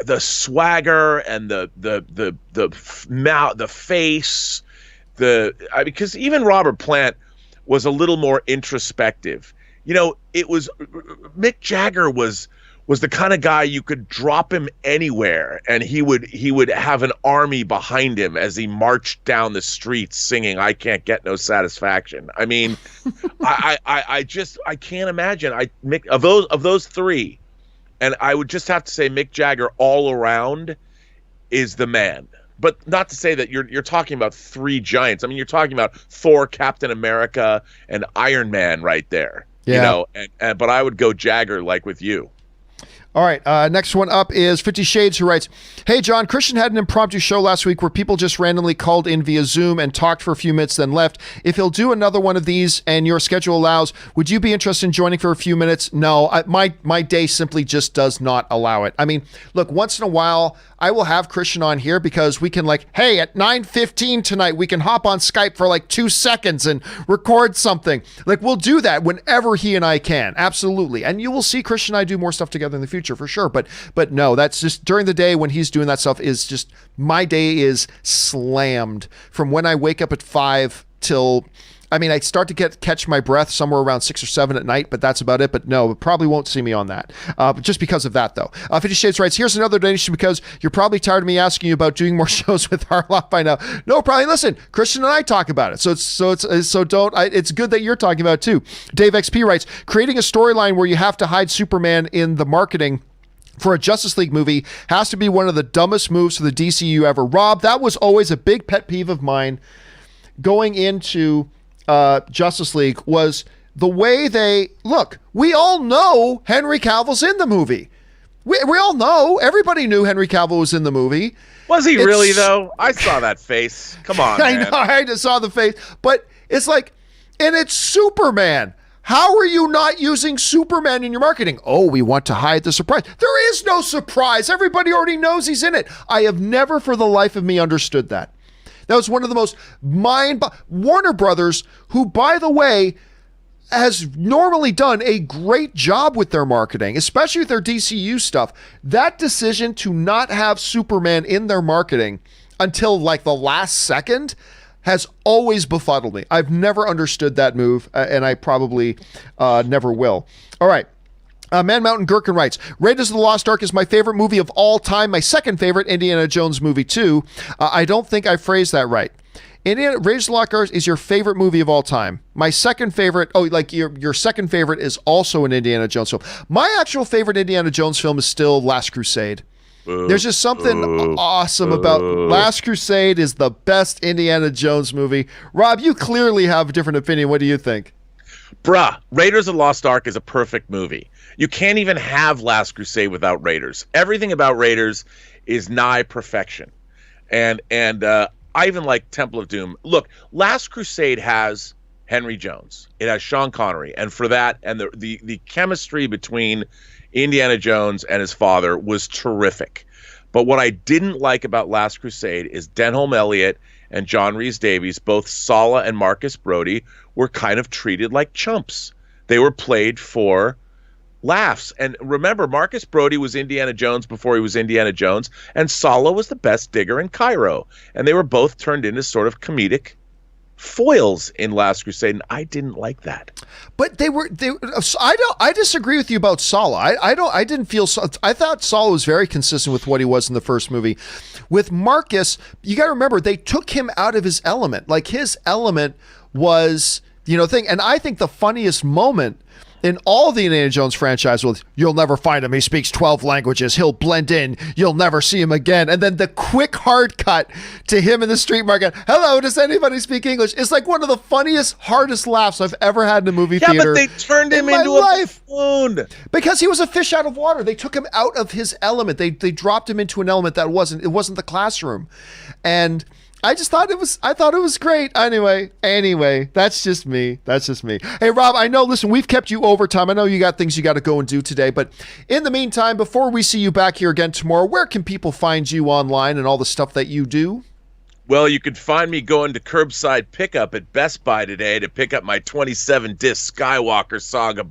the swagger and the mouth, the face, because even Robert Plant was a little more introspective. It was Mick Jagger was the kind of guy you could drop him anywhere and he would have an army behind him as he marched down the streets singing "I Can't Get No Satisfaction." I mean, I can't imagine. Of those 3, and I would just have to say Mick Jagger all around is the man. But not to say that you're talking about 3 giants. I mean, you're talking about Thor, Captain America, and Iron Man right there. Yeah. But I would go Jagger like with you. All right, next one up is 50 Shades, who writes, hey, John, Christian had an impromptu show last week where people just randomly called in via Zoom and talked for a few minutes, then left. If he'll do another one of these and your schedule allows, would you be interested in joining for a few minutes? No, my day simply just does not allow it. I mean, look, once in a while, I will have Christian on here because we can hey, at 9:15 tonight, we can hop on Skype for 2 seconds and record something. We'll do that whenever he and I can. Absolutely. And you will see Christian and I do more stuff together in the future for sure. But no, that's just during the day when he's doing that stuff is just, my day is slammed from when I wake up at 5 till I mean, I start to catch my breath somewhere around 6 or 7 at night, but that's about it. But no, probably won't see me on that. Just because of that, though. 50 Shades writes, here's another donation because you're probably tired of me asking you about doing more shows with Harlock by now. No, probably. Listen, Christian and I talk about it. It's good that you're talking about it too. Dave XP writes, creating a storyline where you have to hide Superman in the marketing for a Justice League movie has to be one of the dumbest moves for the DCU ever. Rob, that was always a big pet peeve of mine going into Justice League was the way they look. We all know Henry Cavill's in the movie. We all know. Everybody knew Henry Cavill was in the movie. Was he really though? I saw that face. Come on, man. I know. I just saw the face, but it's like, and it's Superman. How are you not using Superman in your marketing? Oh, we want to hide the surprise. There is no surprise. Everybody already knows he's in it. I have never for the life of me understood that. That was one of the most Warner Brothers, who, by the way, has normally done a great job with their marketing, especially with their DCU stuff. That decision to not have Superman in their marketing until like the last second has always befuddled me. I've never understood that move, and I probably never will. All right. Man Mountain Gherkin writes, Raiders of the Lost Ark is my favorite movie of all time. My second favorite, Indiana Jones movie 2. I don't think I phrased that right. Raiders of the Lost Ark is your favorite movie of all time. My second favorite, your second favorite is also an Indiana Jones film. My actual favorite Indiana Jones film is still Last Crusade. There's just something awesome about Last Crusade is the best Indiana Jones movie. Rob, you clearly have a different opinion. What do you think? Bruh, Raiders of the Lost Ark is a perfect movie. You can't even have Last Crusade without Raiders. Everything about Raiders is nigh perfection. And I even like Temple of Doom. Look, Last Crusade has Henry Jones. It has Sean Connery. And for that, and the chemistry between Indiana Jones and his father was terrific. But what I didn't like about Last Crusade is Denholm Elliott and John Rhys-Davies, both Sala and Marcus Brody, were kind of treated like chumps. They were played for laughs. And remember, Marcus Brody was Indiana Jones before he was Indiana Jones, and Sala was the best digger in Cairo. And they were both turned into sort of comedic foils in Last Crusade, and I didn't like that. But I disagree with you about Sala. I didn't feel, I thought Sala was very consistent with what he was in the first movie. With Marcus, you got to remember, they took him out of his element. Like, his element was, thing. And I think the funniest moment in all the Indiana Jones franchise was, you'll never find him. He speaks 12 languages. He'll blend in. You'll never see him again. And then the quick hard cut to him in the street market. Hello, does anybody speak English? It's like one of the funniest, hardest laughs I've ever had in a movie theater. Yeah, but they turned him into a buffoon. Because he was a fish out of water. They took him out of his element. They dropped him into an element that wasn't the classroom. And I thought it was great. Anyway, that's just me. Hey, Rob, I know, listen, we've kept you overtime. I know you got things you got to go and do today, but in the meantime, before we see you back here again tomorrow, where can people find you online and all the stuff that you do? Well, you can find me going to curbside pickup at Best Buy today to pick up my 27-disc Skywalker Saga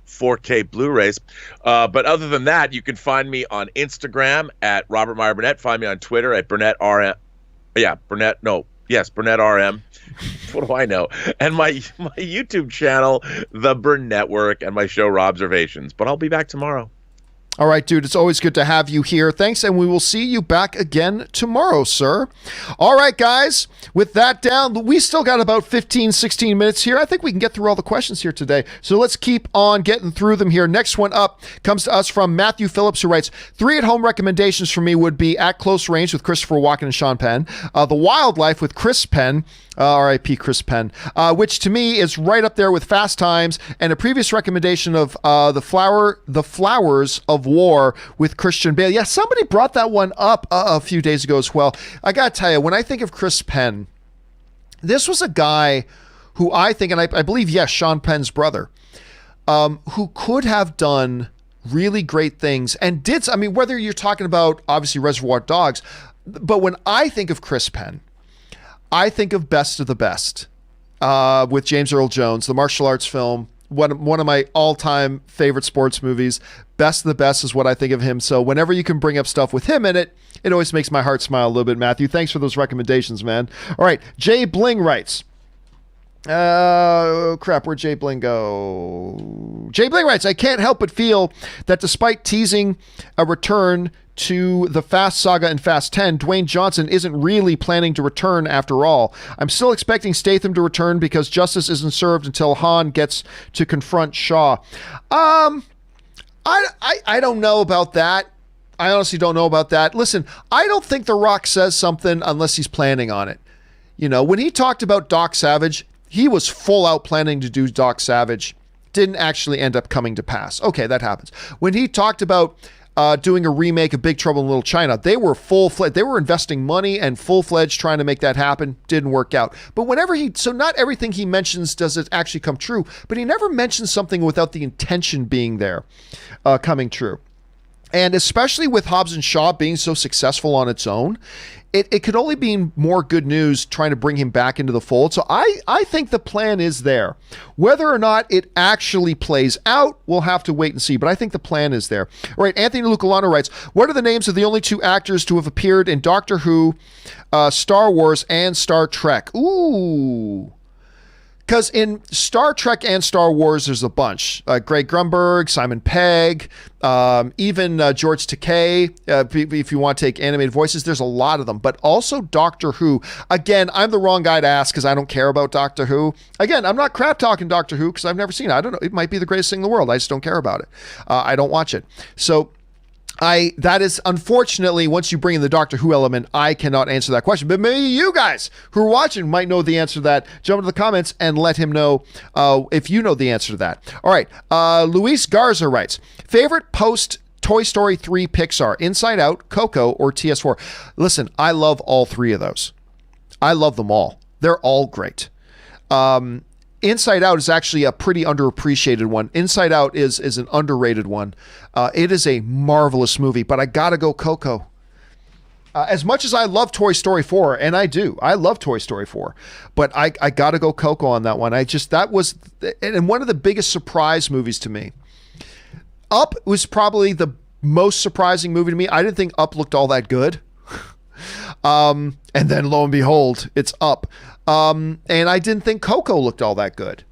4K Blu-rays. But other than that, you can find me on Instagram at Robert Meyer Burnett. Find me on Twitter at Burnett RM. Burnett RM. What do I know? And my YouTube channel, The Burnettwork, and my show, Robservations. But I'll be back tomorrow. All right, dude, it's always good to have you here. Thanks, and we will see you back again tomorrow, sir. All right, guys, with that down, we still got about 15, 16 minutes here. I think we can get through all the questions here today. So let's keep on getting through them here. Next one up comes to us from Matthew Phillips, who writes, 3 at-home recommendations for me would be At Close Range with Christopher Walken and Sean Penn, The Wildlife with Chris Penn, R.I.P. Chris Penn, which to me is right up there with Fast Times, and a previous recommendation of The Flowers of War with Christian Bale. Yeah, somebody brought that one up a few days ago as well. I gotta tell you, when I think of Chris Penn, this was a guy who I think, and I believe, yes, Sean Penn's brother, who could have done really great things and did. I mean, whether you're talking about obviously Reservoir Dogs, but when I think of Chris Penn, I think of Best of the Best with James Earl Jones, the martial arts film, one of my all-time favorite sports movies. Best of the Best is what I think of him. So whenever you can bring up stuff with him in it, it always makes my heart smile a little bit, Matthew. Thanks for those recommendations, man. All right, Jay Bling writes, Crap, where'd Jay Bling go? Jay Bling writes, I can't help but feel that despite teasing a return to the Fast Saga in Fast 10, Dwayne Johnson isn't really planning to return after all. I'm still expecting Statham to return because justice isn't served until Han gets to confront Shaw. I don't know about that. I honestly don't know about that. Listen, I don't think The Rock says something unless he's planning on it. You know, when he talked about Doc Savage, he was full out planning to do Doc Savage. Didn't actually end up coming to pass. Okay, that happens. When he talked about doing a remake of Big Trouble in Little China, they were full-fledged. They were investing money and full-fledged trying to make that happen. Didn't work out. But whenever so not everything he mentions does it actually come true, but he never mentions something without the intention being there, coming true. And especially with Hobbs and Shaw being so successful on its own, it could only be more good news trying to bring him back into the fold. So I think the plan is there. Whether or not it actually plays out, we'll have to wait and see. But I think the plan is there. All right, Anthony Lucalano writes, what are the names of the only two actors to have appeared in Doctor Who, Star Wars, and Star Trek? Ooh. Because in Star Trek and Star Wars, there's a bunch. Greg Grunberg, Simon Pegg, even George Takei, if you want to take animated voices, there's a lot of them. But also Doctor Who. Again, I'm the wrong guy to ask because I don't care about Doctor Who. Again, I'm not crap talking Doctor Who because I've never seen it. I don't know. It might be the greatest thing in the world. I just don't care about it. I don't watch it. So that is unfortunately, once you bring in the Doctor Who element, I cannot answer that question. But maybe you guys who are watching might know the answer to that. Jump into the comments and let him know if you know the answer to that. All right. Luis Garza writes, favorite post Toy Story 3 Pixar, Inside Out, Coco, or TS4? Listen, I love all three of those. I love them all. They're all great. Inside Out is actually a pretty underappreciated one. Inside Out is an underrated one. It is a marvelous movie, but I gotta go Coco. As much as I love Toy Story 4, and I do, I love Toy Story 4, but I gotta go Coco on that one. That was and one of the biggest surprise movies to me. Up was probably the most surprising movie to me. I didn't think Up looked all that good. And then lo and behold, it's Up. And I didn't think Coco looked all that good.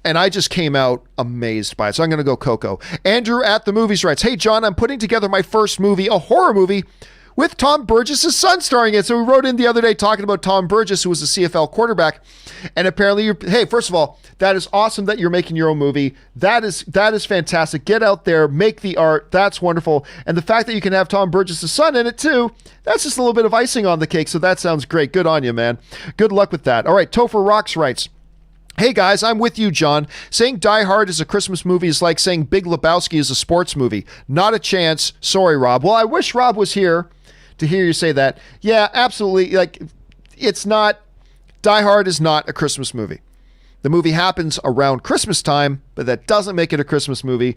And I just came out amazed by it. So I'm going to go Coco. Andrew at the Movies writes, hey, John, I'm putting together my first movie, a horror movie, with Tom Burgess' son starring it. So we wrote in the other day talking about Tom Burgess, who was a CFL quarterback. And apparently, hey, first of all, that is awesome that you're making your own movie. That is fantastic. Get out there, make the art. That's wonderful. And the fact that you can have Tom Burgess' son in it too, that's just a little bit of icing on the cake. So that sounds great. Good on you, man. Good luck with that. All right, Topher Rocks writes, hey guys, I'm with you, John. Saying Die Hard is a Christmas movie is like saying Big Lebowski is a sports movie. Not a chance. Sorry, Rob. Well, I wish Rob was here to hear you say that. Yeah, absolutely. Like, it's not, Die Hard is not a Christmas movie. The movie happens around Christmas time, but that doesn't make it a Christmas movie.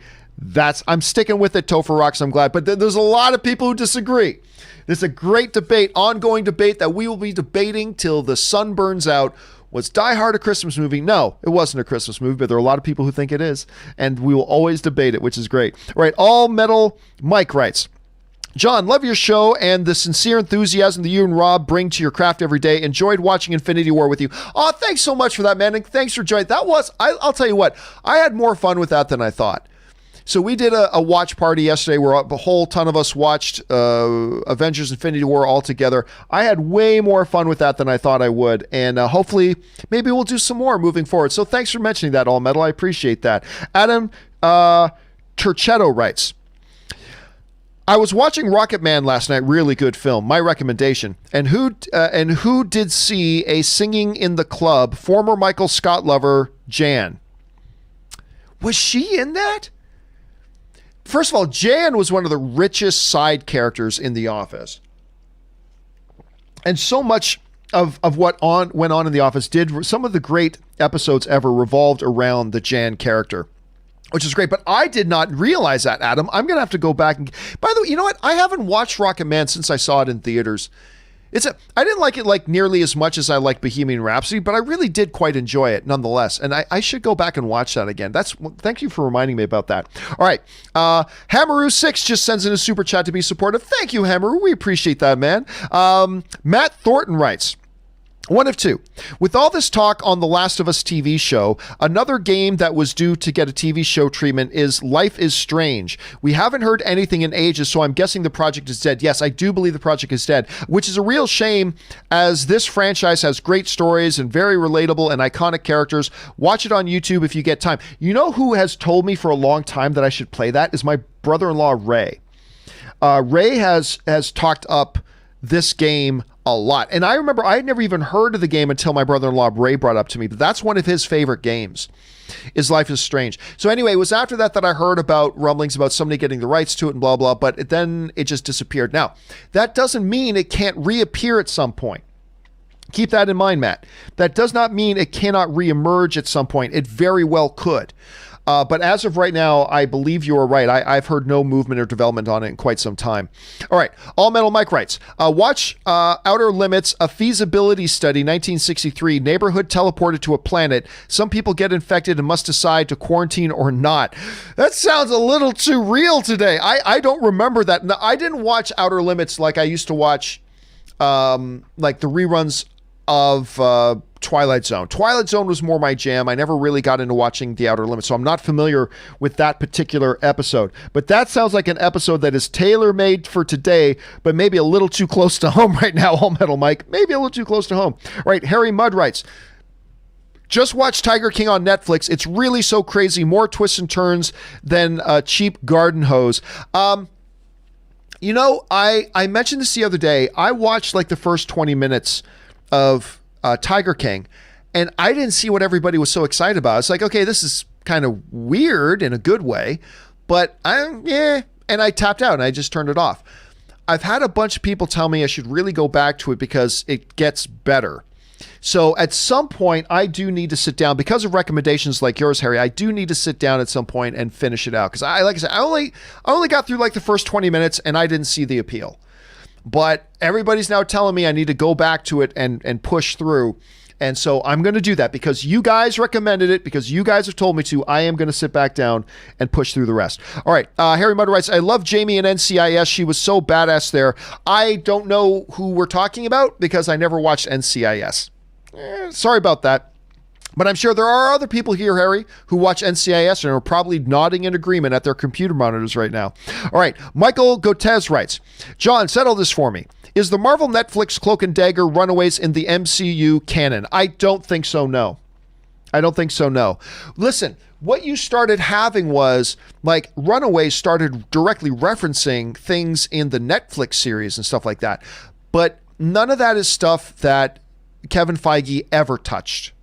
I'm sticking with it, Topher Rocks, I'm glad. But there's a lot of people who disagree. There's a great debate, ongoing debate that we will be debating till the sun burns out. Was Die Hard a Christmas movie? No, it wasn't a Christmas movie, but there are a lot of people who think it is, and we will always debate it, which is great. All right, All Metal Mike writes, John, love your show and the sincere enthusiasm that you and Rob bring to your craft every day. Enjoyed watching Infinity War with you. Oh, thanks so much for that, man, and thanks for joining. I'll tell you what, I had more fun with that than I thought. So we did a watch party yesterday where a whole ton of us watched Avengers Infinity War all together. I had way more fun with that than I thought I would, and hopefully maybe we'll do some more moving forward. So thanks for mentioning that, All Metal. I appreciate that. Adam Turchetto writes, I was watching Rocket Man last night. Really good film. My recommendation. And who did see a Singing in the Club? Former Michael Scott lover Jan. Was she in that? First of all, Jan was one of the richest side characters in The Office, and so much of what went on in The Office some of the great episodes ever revolved around the Jan character, which is great. But I did not realize that, Adam. I'm going to have to go back. By the way, you know what? I haven't watched Rocket Man since I saw it in theaters. I didn't like it like nearly as much as I like Bohemian Rhapsody, but I really did quite enjoy it nonetheless. And I should go back and watch that again. Thank you for reminding me about that. All right. Hamaru6 just sends in a super chat to be supportive. Thank you, Hamaru. We appreciate that, man. Matt Thornton writes, One of two. With all this talk on the Last of Us TV show, another game that was due to get a TV show treatment is Life is Strange. We haven't heard anything in ages, so I'm guessing the project is dead. Yes, I do believe the project is dead, which is a real shame, as this franchise has great stories and very relatable and iconic characters. Watch it on YouTube if you get time. You know who has told me for a long time that I should play that? Is my brother-in-law, Ray. Ray has talked up this game a lot. And I remember I had never even heard of the game until my brother-in-law Ray brought it up to me. But that's one of his favorite games, is Life is Strange. So anyway, it was after that I heard about rumblings about somebody getting the rights to it and blah, blah, but then it just disappeared. Now, that doesn't mean it can't reappear at some point. Keep that in mind, Matt. That does not mean it cannot reemerge at some point. It very well could. But as of right now, I believe you are right. I've heard no movement or development on it in quite some time. All right. All Metal Mike writes, watch Outer Limits, a feasibility study, 1963, neighborhood teleported to a planet. Some people get infected and must decide to quarantine or not. That sounds a little too real today. I don't remember that. No, I didn't watch Outer Limits like I used to watch like the reruns of Twilight Zone. Twilight Zone was more my jam. I never really got into watching The Outer Limits, so I'm not familiar with that particular episode. But that sounds like an episode that is tailor-made for today, but maybe a little too close to home right now, All Metal Mike. Maybe a little too close to home. All right, Harry Mudd writes, just watch Tiger King on Netflix. It's really so crazy. More twists and turns than a cheap garden hose. You know, I mentioned this the other day. I watched like the first 20 minutes of Tiger King, and I didn't see what everybody was so excited about. It's like, okay, this is kind of weird in a good way, but and I tapped out and I just turned it off. I've had a bunch of people tell me I should really go back to it because it gets better. So at some point, I do need to sit down because of recommendations like yours, Harry. I do need to sit down at some point and finish it out because like I said, I only got through like the first 20 minutes and I didn't see the appeal. But everybody's now telling me I need to go back to it and push through. And so I'm going to do that because you guys recommended it, because you guys have told me to. I am going to sit back down and push through the rest. All right. Harry Mudd writes, I love Jamie in NCIS. She was so badass there. I don't know who we're talking about because I never watched NCIS. Sorry about that. But I'm sure there are other people here, Harry, who watch NCIS and are probably nodding in agreement at their computer monitors right now. All right. Michael Gotez writes, John, settle this for me. Is the Marvel Netflix Cloak and Dagger Runaways in the MCU canon? I don't think so, no. I don't think so, no. Listen, what you started having was, like, Runaways started directly referencing things in the Netflix series and stuff like that. But none of that is stuff that Kevin Feige ever touched.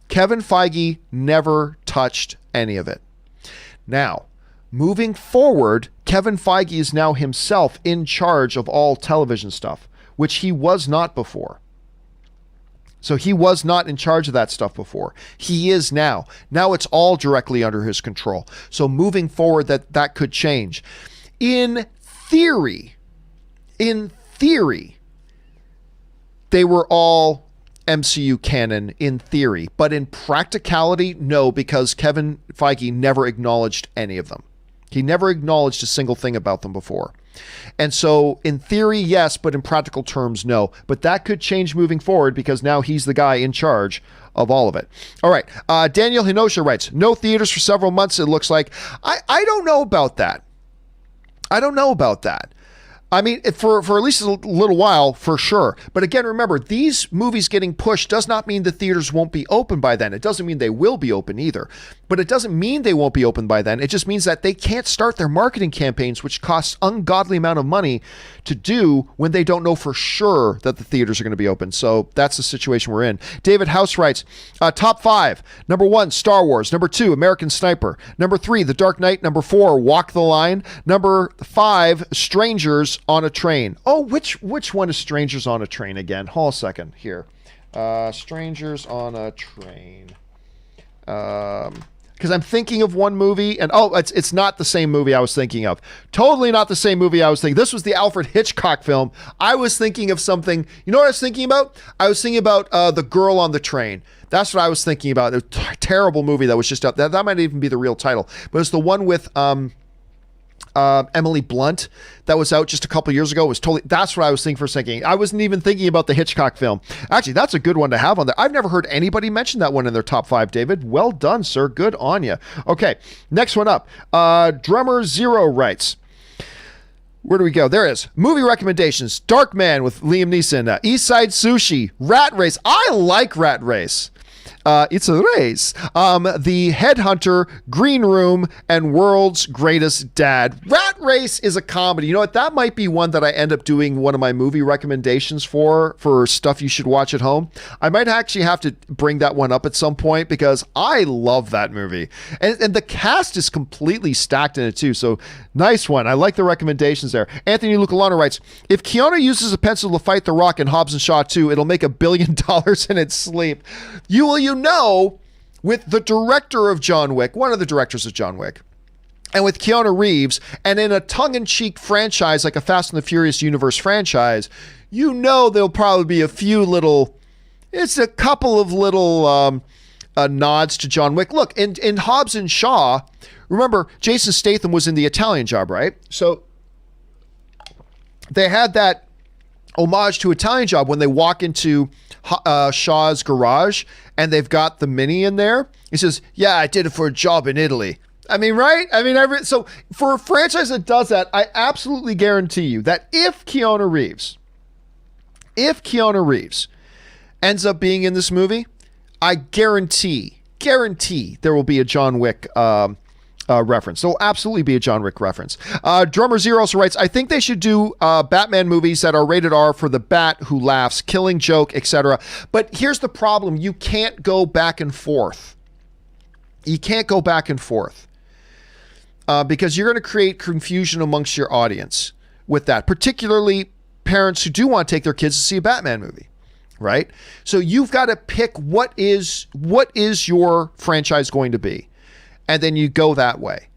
Kevin Feige never touched any of it. Now, moving forward, Kevin Feige is now himself in charge of all television stuff, which he was not before. So he was not in charge of that stuff before. He is now. Now it's all directly under his control. So moving forward, that could change. In theory, they were all MCU canon in theory, but in practicality, no, because Kevin Feige never acknowledged any of them. He never acknowledged a single thing about them before. And so in theory, yes, but in practical terms, no. But that could change moving forward because now he's the guy in charge of all of it. All right. Daniel Hinosha writes, no theaters for several months, it looks like. I don't know about that. I don't know about that. I mean, for at least a little while, for sure. But again, remember, these movies getting pushed does not mean the theaters won't be open by then. It doesn't mean they will be open either. But it doesn't mean they won't be open by then. It just means that they can't start their marketing campaigns, which costs ungodly amount of money to do when they don't know for sure that the theaters are going to be open. So that's the situation we're in. David House writes, top 5. Number 1, Star Wars. Number 2, American Sniper. Number 3, The Dark Knight. Number 4, Walk the Line. Number 5, Strangers on a Train. Oh, which one is Strangers on a Train again? Hold a second here. Strangers on a Train. Because I'm thinking of one movie, and it's not the same movie I was thinking of. Totally not the same movie I was thinking. This was the Alfred Hitchcock film. I was thinking of something. You know what I was thinking about? I was thinking about The Girl on the Train. That's what I was thinking about. A terrible movie that was just out. That might even be the real title. But it's the one with Emily Blunt that was out just a couple years ago. It was totally, that's what I was thinking for a second. I wasn't even thinking about the Hitchcock film. Actually, that's a good one to have on there. I've never heard anybody mention that one in their top 5, David. Well done, sir. Good on you. Okay, next one up. Drummer Zero writes, where do we go? There is. Movie recommendations. Dark Man with Liam Neeson. East Side Sushi. Rat Race. I like Rat Race. It's a race. The Headhunter, Green Room, and World's Greatest Dad. Rat Race is a comedy. You know what? That might be one that I end up doing one of my movie recommendations for stuff you should watch at home. I might actually have to bring that one up at some point because I love that movie. And the cast is completely stacked in it too. So nice one. I like the recommendations there. Anthony Lucalano writes, if Keanu uses a pencil to fight The Rock in Hobbs and Shaw 2, it'll make $1 billion in its sleep. You know, with the director of John Wick, one of the directors of John Wick, and with Keanu Reeves, and in a tongue-in-cheek franchise like a Fast and the Furious universe franchise, you know there'll probably be a couple of little nods to John Wick. Look, in Hobbs and Shaw, remember, Jason Statham was in The Italian Job, right? So they had that homage to Italian Job when they walk into Shaw's garage and they've got the Mini in there. He says, yeah, I did it for a job in Italy. I mean, right? I mean, so for a franchise that does that, I absolutely guarantee you that if Keanu Reeves ends up being in this movie, I guarantee there will be a John Wick reference. There'll absolutely be a John Wick reference. Drummer Zero also writes, I think they should do Batman movies that are rated R for the Bat who laughs, Killing Joke, etc. But here's the problem. You can't go back and forth. Because you're going to create confusion amongst your audience with that, particularly parents who do want to take their kids to see a Batman movie, right? So you've got to pick what is your franchise going to be. And then you go that way.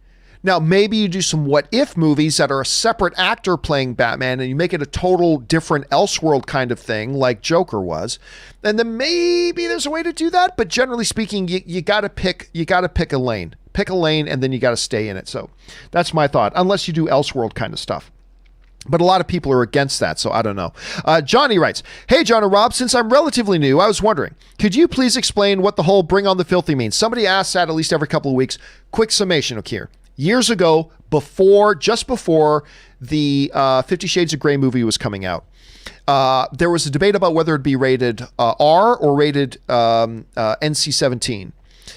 Now, maybe you do some what if movies that are a separate actor playing Batman and you make it a total different Elseworld kind of thing like Joker was. And then maybe there's a way to do that. But generally speaking, you got to pick a lane. Pick a lane and then you got to stay in it. So that's my thought, unless you do Elseworld kind of stuff. But a lot of people are against that, so I don't know. Johnny writes, hey, John and Rob, since I'm relatively new, I was wondering, could you please explain what the whole bring on the filthy means? Somebody asks that at least every couple of weeks. Quick summation here. Years ago, just before the 50 Shades of Grey movie was coming out, there was a debate about whether it'd be rated R or rated NC-17,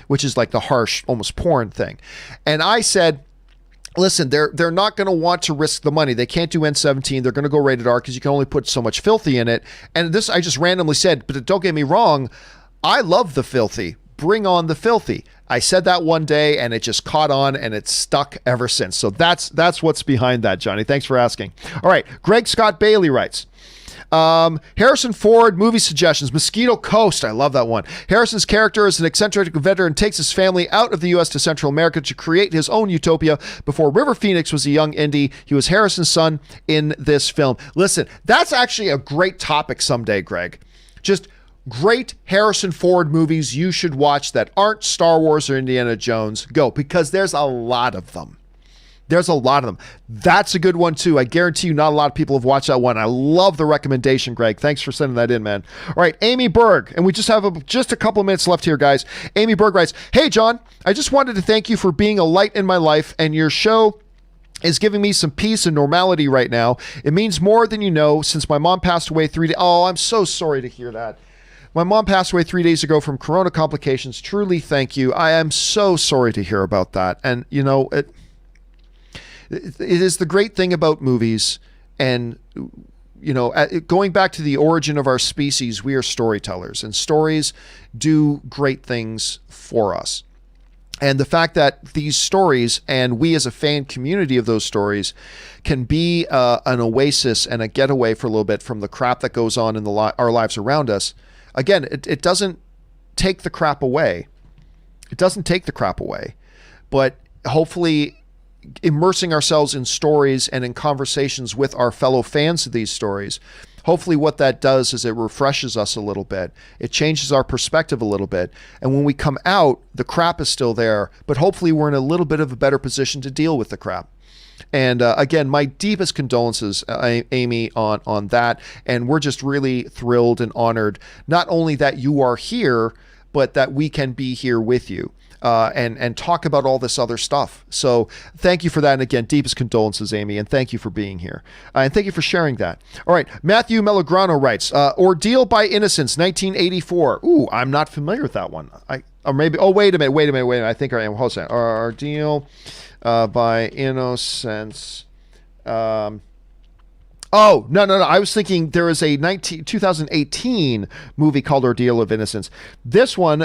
which is like the harsh, almost porn thing. And I said, listen, they're not going to want to risk the money. They can't do N-17. They're going to go rated R because you can only put so much filthy in it. And this I just randomly said, but don't get me wrong, I love the filthy. Bring on the filthy. I said that one day and it just caught on and it's stuck ever since. So that's what's behind that, Johnny. Thanks for asking. All right. Greg Scott Bailey writes, Harrison Ford movie suggestions. Mosquito Coast. I love that one. Harrison's character is an eccentric veteran, takes his family out of the U.S. to Central America to create his own utopia. Before River Phoenix was a young indie, he was Harrison's son in this film. Listen, that's actually a great topic someday, Greg. Just great Harrison Ford movies you should watch that aren't Star Wars or Indiana Jones. Go, because there's a lot of them. There's a lot of them. That's a good one too. I guarantee you not a lot of people have watched that one. I love the recommendation, Greg. Thanks for sending that in, man. All right, Amy Berg, and we just have just a couple of minutes left here, guys. Amy Berg writes, hey, John, I just wanted to thank you for being a light in my life, and your show is giving me some peace and normality right now. It means more than you know since my mom passed away 3 days. Oh, I'm so sorry to hear that. My mom passed away 3 days ago from corona complications. Truly, thank you. I am so sorry to hear about that. And, you know, it is the great thing about movies, and you know, going back to the origin of our species, we are storytellers, and stories do great things for us. And the fact that these stories, and we as a fan community of those stories, can be an oasis and a getaway for a little bit from the crap that goes on in our lives around us. Again, it doesn't take the crap away. It doesn't take the crap away, but hopefully immersing ourselves in stories and in conversations with our fellow fans of these stories, hopefully what that does is it refreshes us a little bit. It changes our perspective a little bit. And when we come out, the crap is still there, but hopefully we're in a little bit of a better position to deal with the crap. And again, my deepest condolences, Amy, on that. And we're just really thrilled and honored, not only that you are here, but that we can be here with you. And talk about all this other stuff. So thank you for that. And again, deepest condolences, Amy, and thank you for being here. And thank you for sharing that. All right. Matthew Melograno writes, Ordeal by Innocence, 1984. Ooh, I'm not familiar with that one. Wait a minute. I think I am. Hold on. Ordeal by Innocence. Oh, no. I was thinking there is a 2018 movie called Ordeal of Innocence. This one,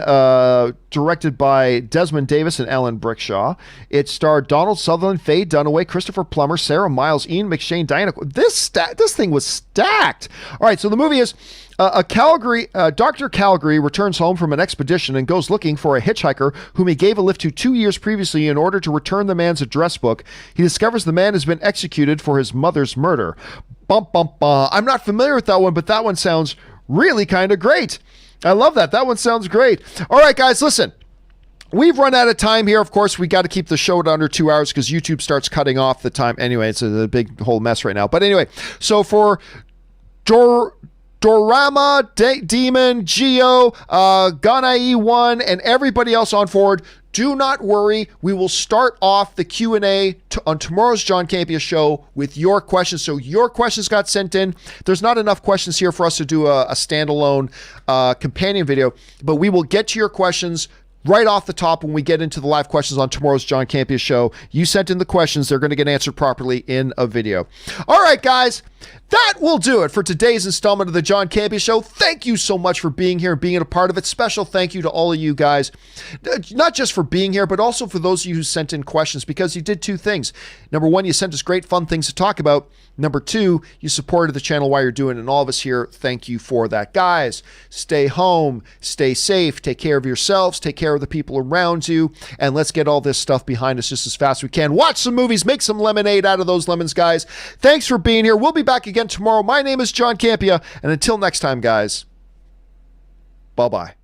directed by Desmond Davis and Alan Brickshaw. It starred Donald Sutherland, Faye Dunaway, Christopher Plummer, Sarah Miles, Ian McShane, Diana. This thing was stacked. All right, so the movie is Dr. Calgary returns home from an expedition and goes looking for a hitchhiker whom he gave a lift to 2 years previously in order to return the man's address book. He discovers the man has been executed for his mother's murder. Bum, bum, bum. I'm not familiar with that one, but that one sounds really kind of great. I love that. That one sounds great. All right, guys, listen. We've run out of time here. Of course, we got to keep the show at under 2 hours because YouTube starts cutting off the time. Anyway, it's a big whole mess right now. But anyway, so for Dorama, Demon, Geo, Ganai1, and everybody else on forward, do not worry. We will start off the Q&A on tomorrow's John Campea Show with your questions. So your questions got sent in. There's not enough questions here for us to do a standalone companion video, but we will get to your questions right off the top when we get into the live questions on tomorrow's John Campea Show. You sent in the questions. They're going to get answered properly in a video. All right, guys. That will do it for today's installment of the John Campea Show. Thank you so much for being here and being a part of it. Special thank you to all of you guys, not just for being here, but also for those of you who sent in questions, because you did two things. Number one, you sent us great fun things to talk about. Number two, you supported the channel while you're doing it, and all of us here, thank you for that. Guys, stay home, stay safe, take care of yourselves, take care of the people around you, and let's get all this stuff behind us just as fast as we can. Watch some movies, make some lemonade out of those lemons, guys. Thanks for being here. We'll be back again tomorrow. My name is John Campea, and until next time, guys, bye-bye.